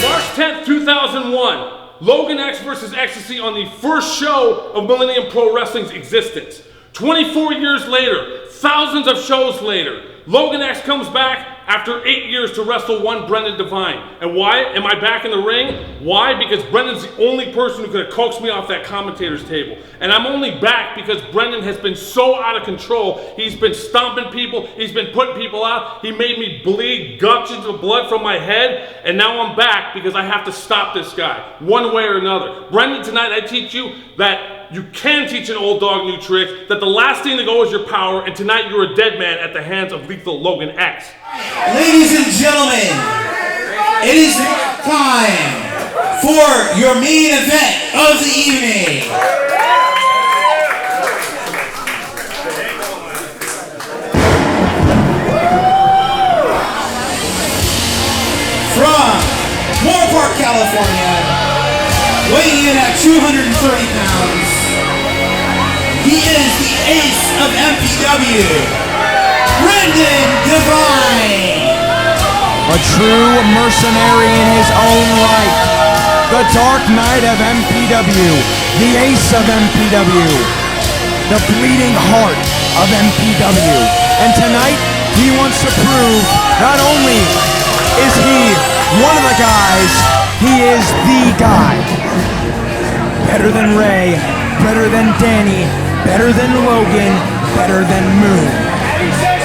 March 10th, 2001. Logan X versus Ecstasy on the first show of Millennium Pro Wrestling's existence. 24 years later, thousands of shows later, Logan X comes back after 8 years to wrestle one Brendan Divine. And why am I back in the ring? Why? Because Brendan's the only person who could have coaxed me off that commentator's table. And I'm only back because Brendan has been so out of control. He's been stomping people. He's been putting people out. He made me bleed gushings of blood from my head. And now I'm back because I have to stop this guy one way or another. Brendan, tonight I teach you that you can teach an old dog new tricks, that the last thing to go is your power, and tonight you're a dead man at the hands of lethal Logan X. Ladies and gentlemen, it is time for your main event of the evening. From Moore Park, California, weighing in at 230 pounds, he is the ace of MPW, Brendan Divine. A true mercenary in his own right. The Dark Knight of MPW. The ace of MPW. The bleeding heart of MPW. And tonight, he wants to prove not only is he one of the guys, he is the guy. Better than Ray, better than Danny, better than Logan, better than Moon.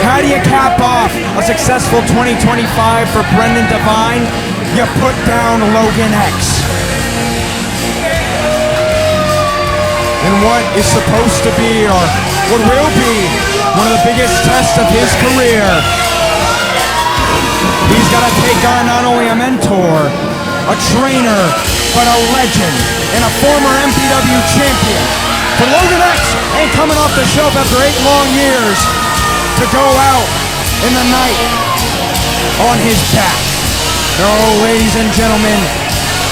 How do you cap off a successful 2025 for Brendan Divine? You put down Logan X. And what is supposed to be, or what will be, one of the biggest tests of his career. He's got to take on not only a mentor, a trainer, but a legend and a former MPW champion. For Logan X ain't coming off the shelf after 8 long years to go out in the night on his back. No, ladies and gentlemen,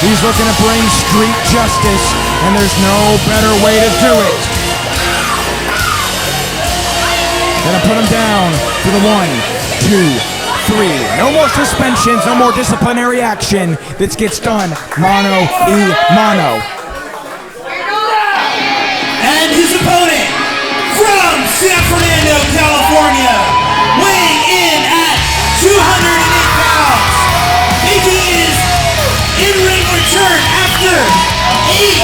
he's looking to bring street justice, and there's no better way to do it than to put him down to the 1, 2, 3. No more suspensions, no more disciplinary action. This gets done mano a mano. And his opponent from San Fernando, California, weighing in at 208 pounds, making his in-ring return after 8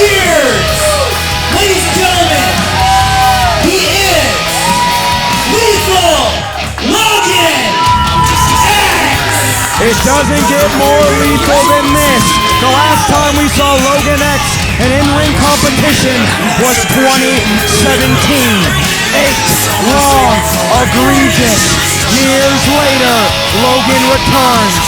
years. Ladies and gentlemen, he is Lethal Logan X. It doesn't get more lethal than this. The last time we saw Logan X in in-ring competition was 2017. 8 long, egregious years later, Logan returns.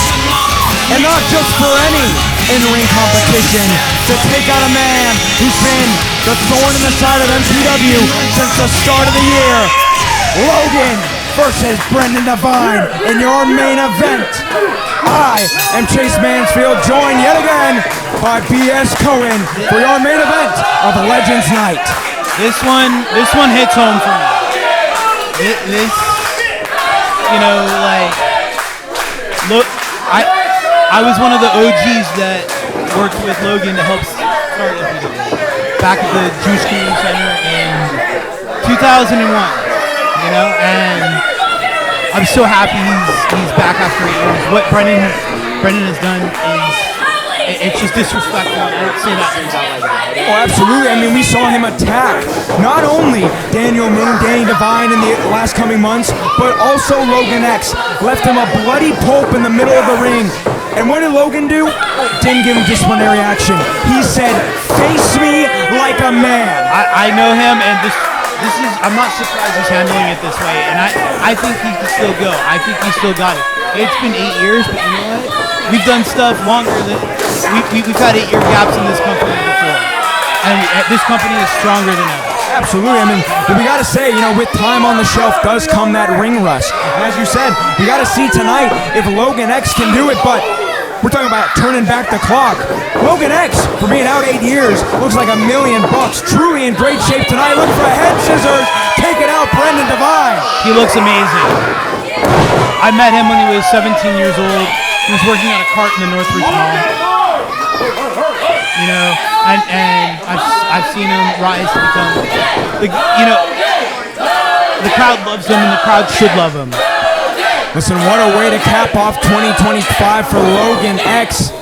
And not just for any in-ring competition, to take out a man who's been the thorn in the side of MPW since the start of the year. Logan versus Brendan Devine in your main event. I am Chase Mansfield, joined yet again by B.S. Cohen for your main event of Legends Night. This one hits home for me. This, you know, like, look, I was one of the OGs that worked with Logan to help start MPW back at the Juice Community Center in 2001. You know, and I'm so happy he's back after 8 years. What Brendan has done it's just disrespectful. I don't say that things out like that. Oh, absolutely. I mean, we saw him attack not only Daniel Moon, Danny Devine in the last coming months, but also Logan X. Left him a bloody pulp in the middle of the ring. And what did Logan do? Didn't give him disciplinary action. He said, "Face me like a man." I know him, and this is, I'm not surprised he's handling it this way, and I think he can still go. I think he still got it. It's been 8 years, but you know what? We've done stuff longer than, we've had 8-year gaps in this company before, and this company is stronger than ever. Absolutely. I mean, but we got to say, you know, with time on the shelf does come that ring rust. And as you said, we got to see tonight if Logan X can do it, but we're talking about turning back the clock. Logan X, for being out 8 years, looks like $1 million. Truly in great shape tonight. Looking for a head scissors. Taking out Brendan Devine. He looks amazing. I met him when he was 17 years old. He was working on a cart in the Northridge Mall. You know, and I've seen him rise to become, you know, the crowd loves him and the crowd should love him. Listen, what a way to cap off 2025 for Logan X.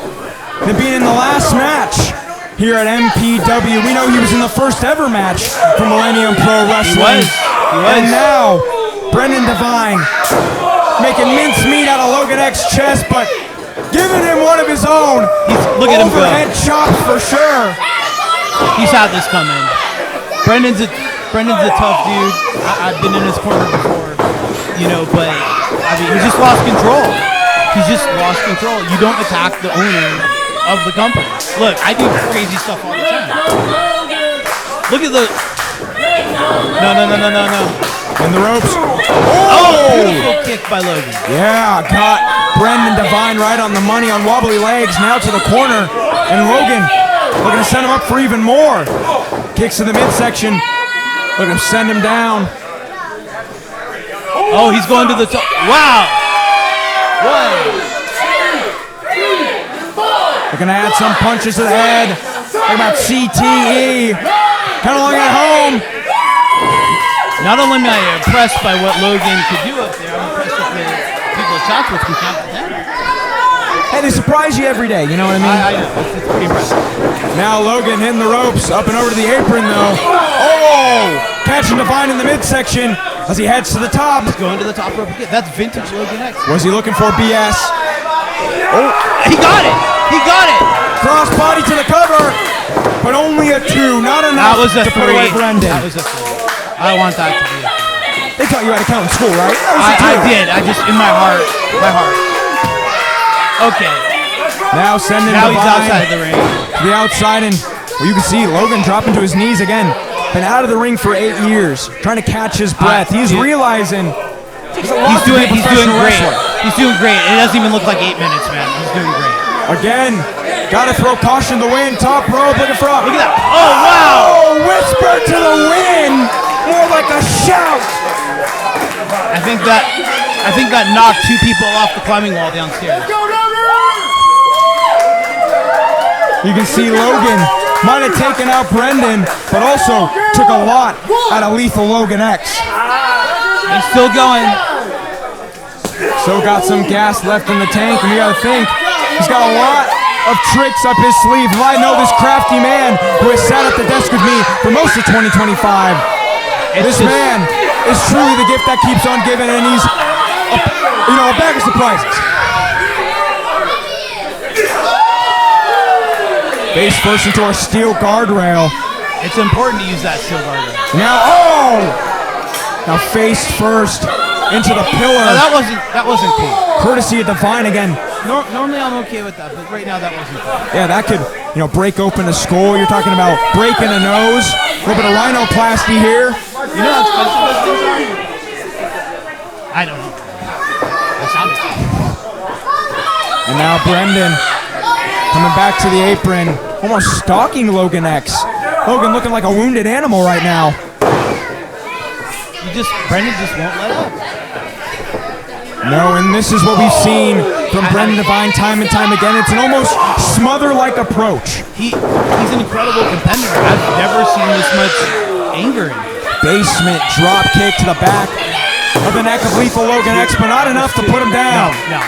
And being in the last match here at MPW. We know he was in the first ever match for Millennium Pro Wrestling. He was. And now, Brendan Devine making mincemeat out of Logan X's chest, but giving him one of his own. Look at him go. Overhead chops for sure. He's had this coming. Brendan's a tough dude. I've been in his corner before, you know, but I mean, he just lost control. He's just lost control. You don't attack the owner of the company. Look, I do crazy stuff all the time. Look at the... No. In the ropes. Oh! Beautiful kick by Logan. Yeah, got Brendan Devine right on the money on wobbly legs. Now to the corner. And Logan looking to send him up for even more. Kicks to the midsection. Looking to send him down. Oh, he's going to the top. Wow. 1, 2, 3, 4. Looking to add some punches to the head. Talking about CTE. Kind of like at home. Not only am I impressed by what Logan could do up there, I'm impressed with the people at Chatsworth who can't pretend. Hey, they surprise you every day, you know what I mean? I know, it's pretty impressive. Now Logan hitting the ropes, up and over to the apron though. Oh! Catching Devine in the midsection as he heads to the top. He's going to the top rope again. That's vintage Logan X. Was he looking for BS? Oh, he got it! He got it! Cross body to the cover, but only a 2, not enough that was a to put away 3. Brendan. That was a 3. I want that to be a 3. They taught you how to count in school, right? I did. I just, in my heart. Okay. Now sending Now he's Divine outside the ring. to the outside, and well, you can see Logan dropping to his knees again. Been out of the ring for 8 years, trying to catch his breath. He's realizing He's doing great. He's doing great. It doesn't even look like 8 minutes, man. He's doing great. Again, gotta throw caution to the wind. Top rope, looking for a... Look at that. Oh, wow. Oh, whisper to the wind. More like a shout. I think that knocked 2 people off the climbing wall downstairs. You can see Logan might have taken out Brendan, but also took a lot out of Lethal Logan X. He's still going. Still got some gas left in the tank, and you gotta think, he's got a lot of tricks up his sleeve. If I know this crafty man who has sat at the desk with me for most of 2025, this man is truly the gift that keeps on giving, and he's, a bag of surprises. Face first into our steel guardrail. It's important to use that steel guardrail. Now face first into the pillar. No, that wasn't cool. Courtesy of Divine again. Normally I'm okay with that, but right now that wasn't cool. Yeah, that could, break open a skull. You're talking about breaking a nose. A little bit of rhinoplasty here. You know how expensive those things are? I don't know. That sounded cool. And now Brendan coming back to the apron, almost stalking Logan X. Logan looking like a wounded animal right now. Brendan just won't let up. No, and this is what we've seen from Brendan Divine time and time again. It's an almost smother-like approach. He's an incredible competitor. I've never seen this much anger in him. Basement drop kick to the back of the neck of Lethal Logan X, but not enough to put him down. No.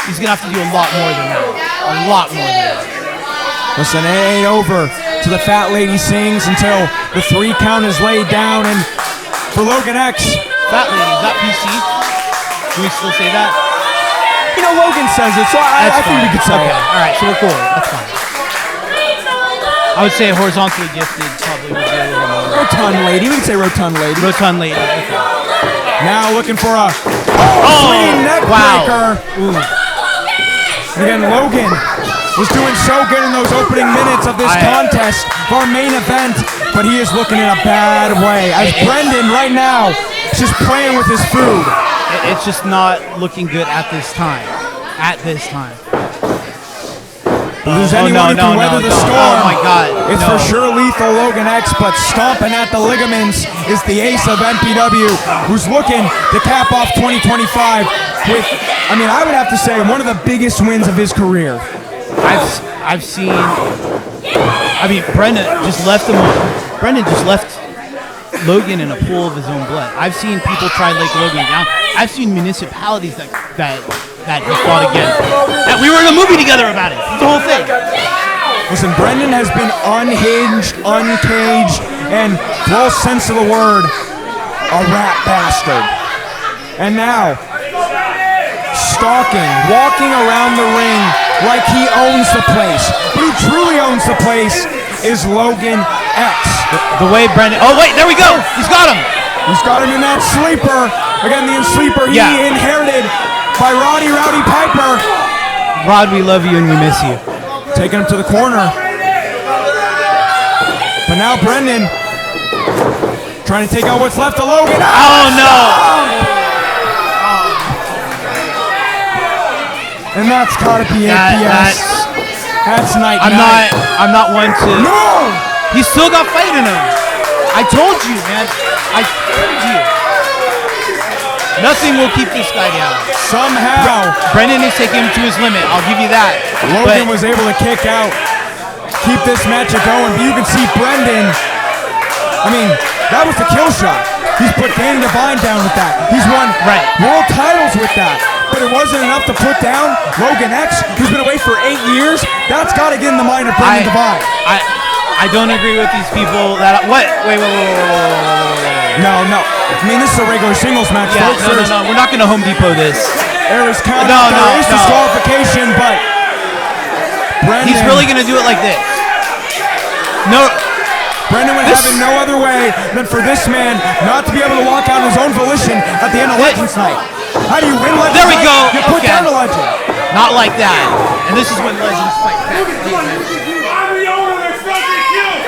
He's going to have to do a lot more than that. A lot more than that. Listen, it ain't over till the fat lady sings, until the 3 count is laid down, and for Logan X. Fat lady, is that PC? Can we still say that? Logan says it, so I think we could say it. All right, so we're cool. That's fine. I would say horizontally gifted probably would be a little more. Rotund lady. We can say rotund lady. Rotund lady. Okay. Now looking for a swinging neck breaker. Again, Logan was doing so good in those opening minutes of this contest, our main event, but he is looking in a bad way. As Brendan right now is just playing with his food. It's just not looking good at this time. At this time. There's anyone who can weather the storm. Oh my God. It's for sure Lethal Logan X, but stomping at the ligaments is the ace of MPW, who's looking to cap off 2025 with, I would have to say, one of the biggest wins of his career. I've seen. Brendan just left Logan in a pool of his own blood. I've seen people try to lay Logan down. I've seen municipalities that he fought against. And we were in a movie together about it. It's the whole thing. Listen, Brendan has been unhinged, uncaged, and for all sense of the word, a rat bastard. And now, stalking, walking around the ring like he owns the place. But who truly owns the place is Logan X. The way Brendan... Oh, wait, there we go. He's got him. He's got him in that sleeper. Again, the sleeper he inherited by Rowdy Piper. Rod, we love you and we miss you. Taking him to the corner. But now Brendan trying to take out what's left of Logan. Oh, no. And that's gotta be it, PS. That's night. I'm not one to... No! He's still got fight in him. I told you, man. I told you. Nothing will keep this guy down. Somehow. Brendan is taking him to his limit. I'll give you that. Logan was able to kick out, keep this match going. But you can see Brendan. That was the kill shot. He's put Danny Divine down with that. He's won world titles with that. But it wasn't enough to put down Logan X, who's been away for 8 years. That's got to get in the mind of Brendan Divine. I don't agree with these people that... What? Wait. No. This is a regular singles match. Yeah, no. We're not going to Home Depot this. There is disqualification, but Brendan... He's really going to do it like this. No. Brendan would have it no other way than for this man not to be able to walk out on his own volition at the end of Legends Night. How do you win Legends There we Night? go. You put down a legend. Not like that. And this is when Legends fight back. I'm the owner of this fucking kill.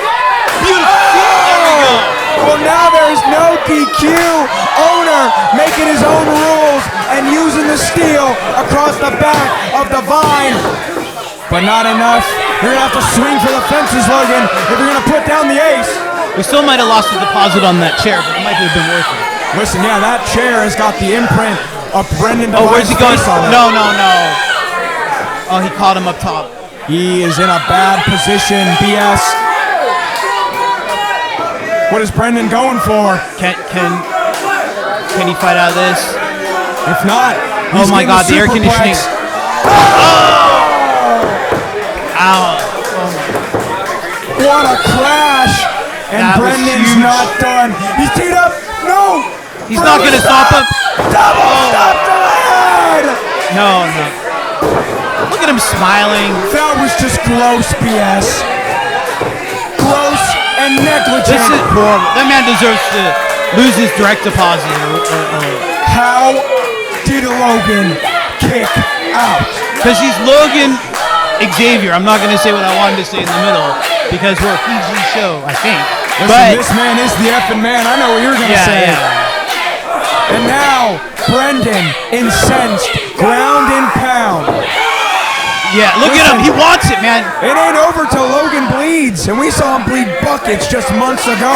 Well, now there's no DQ. Owner making his own rules and using the steel across the back of the Vine. But not enough. You're going to have to swing for the fences, Logan, if you're going to put down the ace. We still might have lost the deposit on that chair, but it might have been worth it. Listen, yeah, that chair has got the imprint of Brendan Oh, where's he going? face on it. No. Oh, he caught him up top. He is in a bad position, BS. What is Brendan going for? Can he fight out of this? If not, oh my God, the air conditioning. Oh! Ow. What a crash! And That was Brendan's huge. not done. He's teed up. No! He's not going to stop him. Double stop to the head! No. Look at him smiling. That was just gross, BS. Gross and negligent. This is horrible. That man deserves to lose his direct deposit. How did Logan kick out? Because he's Logan Xavier. I'm not going to say what I wanted to say in the middle because we're a PG show, I think. Listen, But this man is the effing man. I know what you're going to say. Yeah. And now, Brendan, incensed, ground and pound. Yeah, look at him. He wants it, man. It ain't over till Logan bleeds, and we saw him bleed buckets just months ago.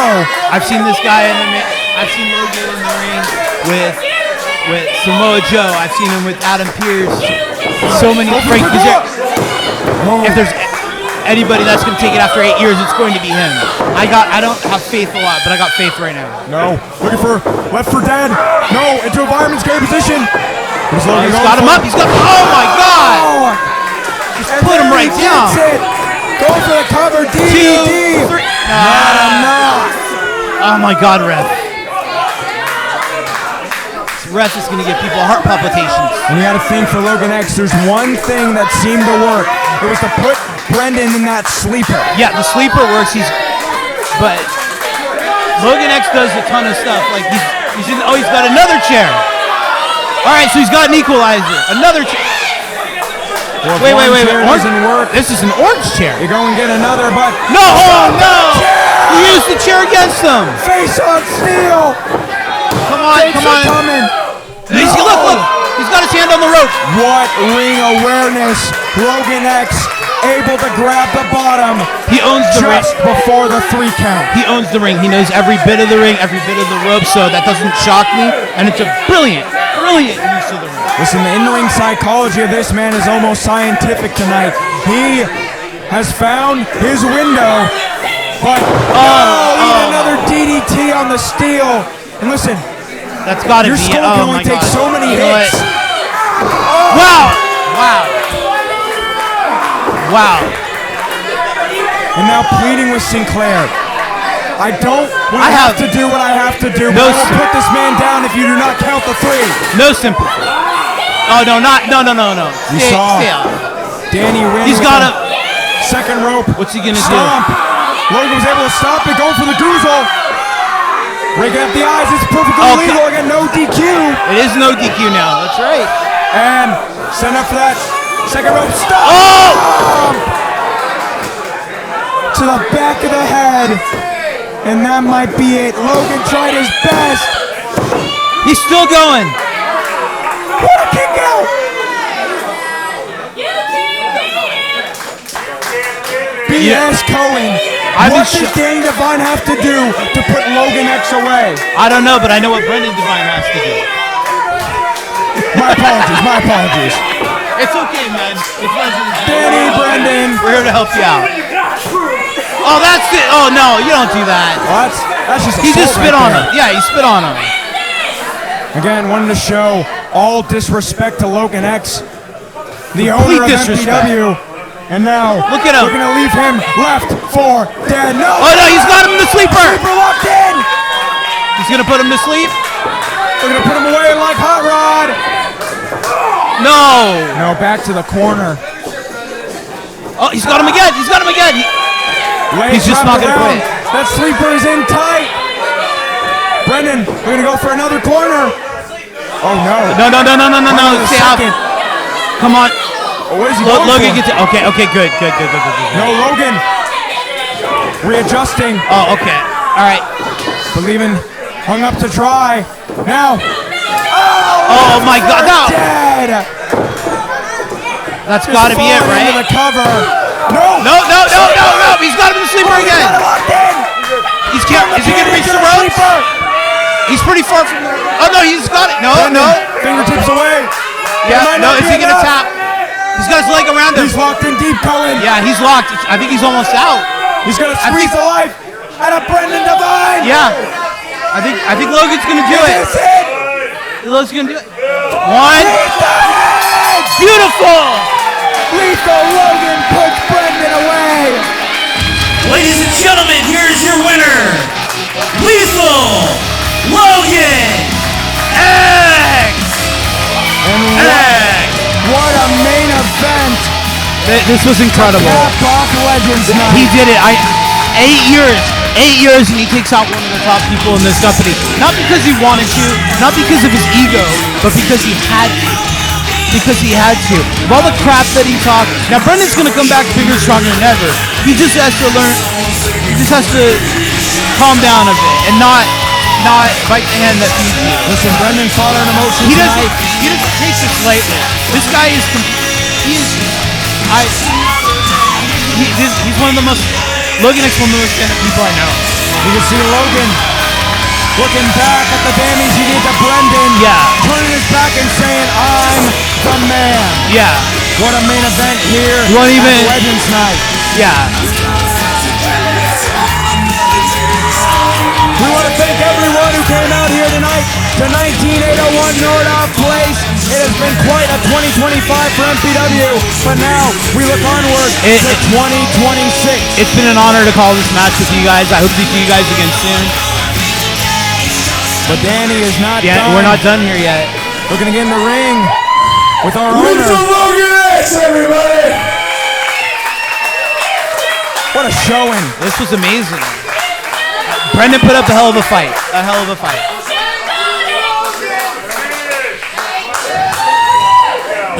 I've seen this guy I've seen Logan in the ring with Samoa Joe. I've seen him with Adam Pearce. So many Frank. If there's anybody that's going to take it after 8 years, it's going to be him. I don't have faith a lot, but I got faith right now. No, looking for left for dead. No, into a fireman's carry position. He's got him up. Oh my God! Just put him right down. Go for the cover. DDT. Not enough. Oh my God, ref. Ref is going to give people heart palpitations. And you got to think for Logan X, there's one thing that seemed to work. It was to put Brendan in that sleeper. Yeah, the sleeper works. But Logan X does a ton of stuff. Like he's got another chair. All right, so he's got an equalizer. Another chair. Wait. Doesn't work. This is an orange chair. You go and get another, but no! Oh no! He used the chair against him. Face on steel. Come on! Coming. Look! He's got his hand on the rope. What ring awareness? Logan X able to grab the bottom. He owns the ring. Just before the 3 count. He owns the ring. He knows every bit of the ring, every bit of the rope, so that doesn't shock me. And it's a brilliant use of the ring. Listen, the in-ring psychology of this man is almost scientific tonight. He has found his window, but another DDT on the steel. And listen, that's got to be. Your skull can only take so many hits. Wow. And now pleading with Sinclair. I have to do what I have to do. No, I will put this man down if you do not count the 3. No sympathy. Oh no, no. You saw Danny win. He's got a second rope. What's he gonna Stomp. do? Logan was able to stop it, going for the goozle. Breaking up the eyes, it's perfectly legal. Again, no DQ. It is no DQ now. That's right. And send up for that second rope. Stop. Oh! To the back of the head. And that might be it. Logan tried his best. He's still going. What a kick out. B.S. Cohen. What did Danny Devine have to do to put Logan X away? I don't know, but I know what Brendan Devine has to do. My apologies. It's okay, man. It's Danny, Brendan. We're here to help you out. Oh, that's it. Oh, no, you don't do that. Well, that's just he just spit on him. Yeah, he spit on him. Again, wanted to show all disrespect to Logan X, the owner of MPW. And now, look at him. We're going to leave him left for dead. No. Oh, no, he's got him in the sleeper. Sleeper locked in. He's going to put him to sleep. We're going to put him away like Hot Rod. No. No, back to the corner. Oh, he's got him again. He's just not going to quit. That sleeper is in tight. Brendan, we're gonna go for another corner. Oh no. No. Stay out. Come on. Oh, what is he going Logan for? gets it. Okay, good. No, Logan. Readjusting. Oh, okay. All right. Believing. Hung up to try. Now. Oh my God. No. Dead. That's got to be it, right? Into the cover. No. He's got him in the sleeper again. Is he going to reach the ropes? He's pretty far from there. Oh, no, he's got it. No. Fingertips away. Yeah, no, is he going to tap? He's got his leg around him. He's locked in deep, Cohen. Yeah, he's locked. I think he's almost out. He's going to squeeze the life out of Brendan Devine. Yeah. I think Logan's going to do it. Logan's going to do it. One. Beautiful. Lethal Logan puts Brendan away. Ladies and gentlemen, here's your winner, Lethal Logan X. What a main event. This was incredible. Cap off Legends night. He did it. 8 years, and he kicks out one of the top people in this company. Not because he wanted to, not because of his ego, but because he had to. Of all the crap that he talked. Now Brendan's gonna come back bigger, stronger than ever. He just has to learn. He just has to calm down a bit and not bite the hand that feeds you. Listen, Brendan fought on emotions. He doesn't take this lightly. This guy is. He's one of the most. Logan X, one of the most stand-up people I know. You can see Logan looking back at the damage he did to Brendan. Yeah. Turning his back and saying, I'm the man. Yeah. What a main event here at Legends night. Yeah. We want to thank everyone who came out here tonight to 19801 Nordoff Place. It has been quite a 2025 for MPW, but now we look onward to 2026. It's been an honor to call this match with you guys. I hope to see you guys again soon. But Danny is not done. We're not done here yet. We're going to get in the ring with our owner. Logan X, everybody! What a showing. This was amazing. Brendan put up a hell of a fight.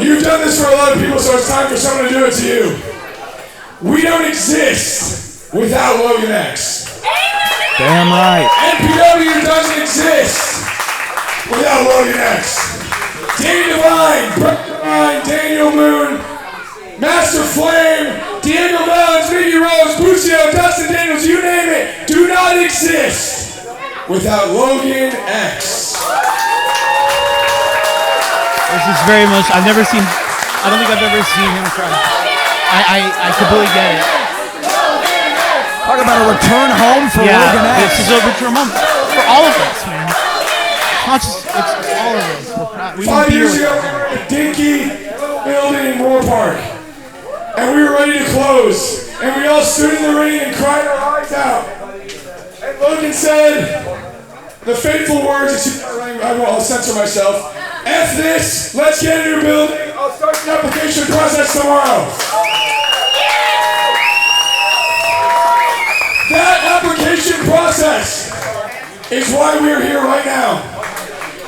You've done this for a lot of people, so it's time for someone to do it to you. We don't exist without Logan X. Damn right. MPW doesn't exist without Logan X. Danny Devine, Brett Devine, Daniel Moon, Master Flame, Diego Valens, Mickey Rose, Bucio, Dustin Daniels, you name it, do not exist without Logan X. This is very emotional. I don't think I've ever seen him cry. I completely get it. Talk about a return home for Logan X. This is a return home for all of us, man. It's all of us. We're proud. 5 years ago, we were in a dinky building in Moore Park, and we were ready to close, and we all stood in the rain and cried our eyes out. And Logan said the fateful words, I'll censor myself, F this, let's get a new building, I'll start the application process tomorrow. That application process is why we're here right now.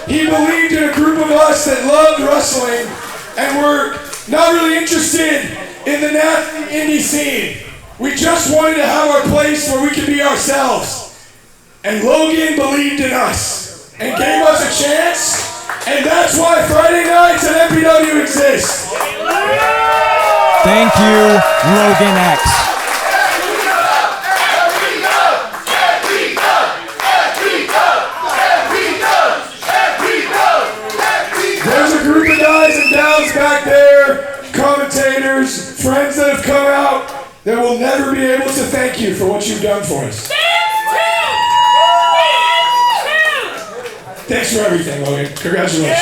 He believed in a group of us that loved wrestling and were not really interested in the nasty indie scene. We just wanted to have our place where we could be ourselves. And Logan believed in us and gave us a chance, and that's why Friday nights at MPW exist. Thank you, Logan X. There's a group of guys and gals back there, commentators, friends that have come out that will never be able to thank you for what you've done for us. Thanks for everything, Logan. Congratulations.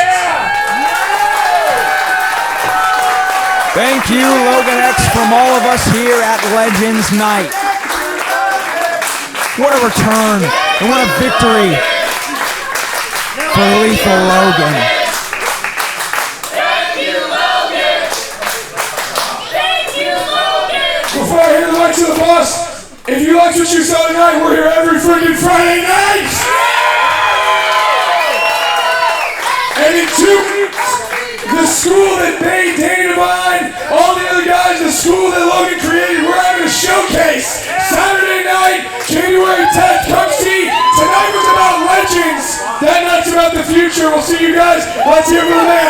Thank you, Logan X, from all of us here at Legends Night. What a return and what a victory for Lethal Logan. Before I hand the mic to the boss, If you like what you saw tonight, we're here every freaking Friday night! And in 2 weeks, the school that made Danny Devine, all the other guys, the school that Logan created, we're having a showcase. Saturday night, January 10th, come see. Tonight was about legends. That night's about the future. We'll see you guys. Let's hear from the man.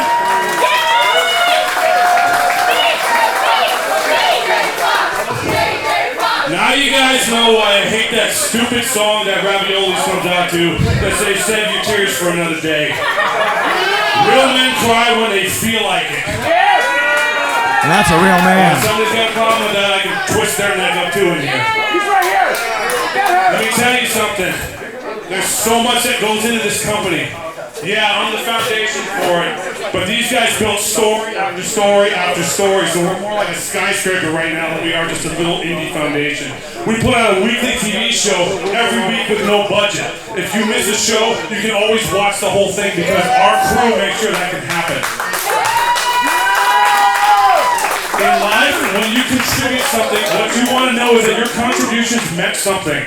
Now you guys know why I hate that stupid song that Raviolis comes out to that say save your tears for another day. Real men cry when they feel like it. And that's a real man. If somebody's got a problem with that, I can twist their neck up too in here. He's right here. Let me tell you something. There's so much that goes into this company. Yeah, I'm the foundation for it. But these guys built story after story after story, so we're more like a skyscraper right now than we are just a little indie foundation. We put out a weekly TV show every week with no budget. If you miss a show, you can always watch the whole thing because our crew makes sure that can happen. In life, when you contribute something, what you want to know is that your contributions meant something.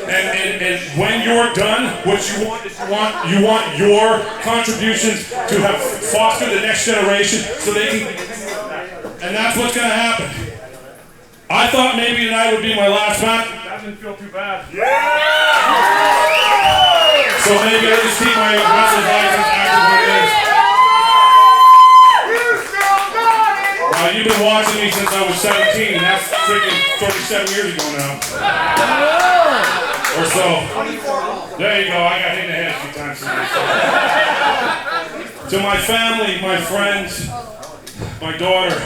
And when you're done, what you want is you want your contributions to have fostered the next generation so they can, and that's what's going to happen. I thought maybe tonight would be my last match. That didn't feel too bad. Yeah! So maybe I just keep my wrestling license active when it is. You've been watching me since I was 17, and that's freaking 37 years ago now. Or so. There you go, I got hit in the head a few times tonight. To my family, my friends, my daughter,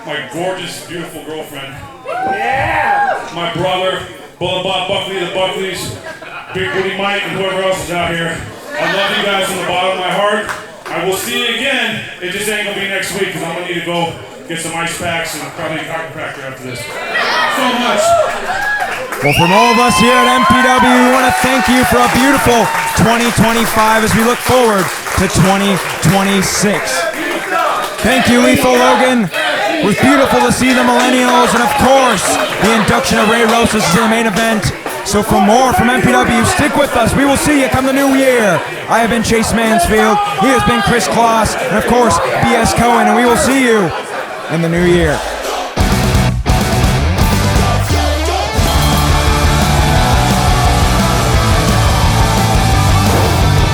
my gorgeous, beautiful girlfriend. Yeah! My brother, Bullet Bob Buckley, the Buckleys, Big Booty Mike, and whoever else is out here. I love you guys from the bottom of my heart. I will see you again. It just ain't gonna be next week because I'm gonna need to go get some ice packs and probably a chiropractor after this. So much. Well, from all of us here at MPW, we want to thank you for a beautiful 2025 as we look forward to 2026. Thank you, Lethal Logan. It was beautiful to see the Millennials and, of course, the induction of Ray Rosas to the main event. So for more from MPW, stick with us. We will see you come the new year. I have been Chase Mansfield. He has been Chris Kloss. And, of course, BS Cohen. And we will see you in the new year.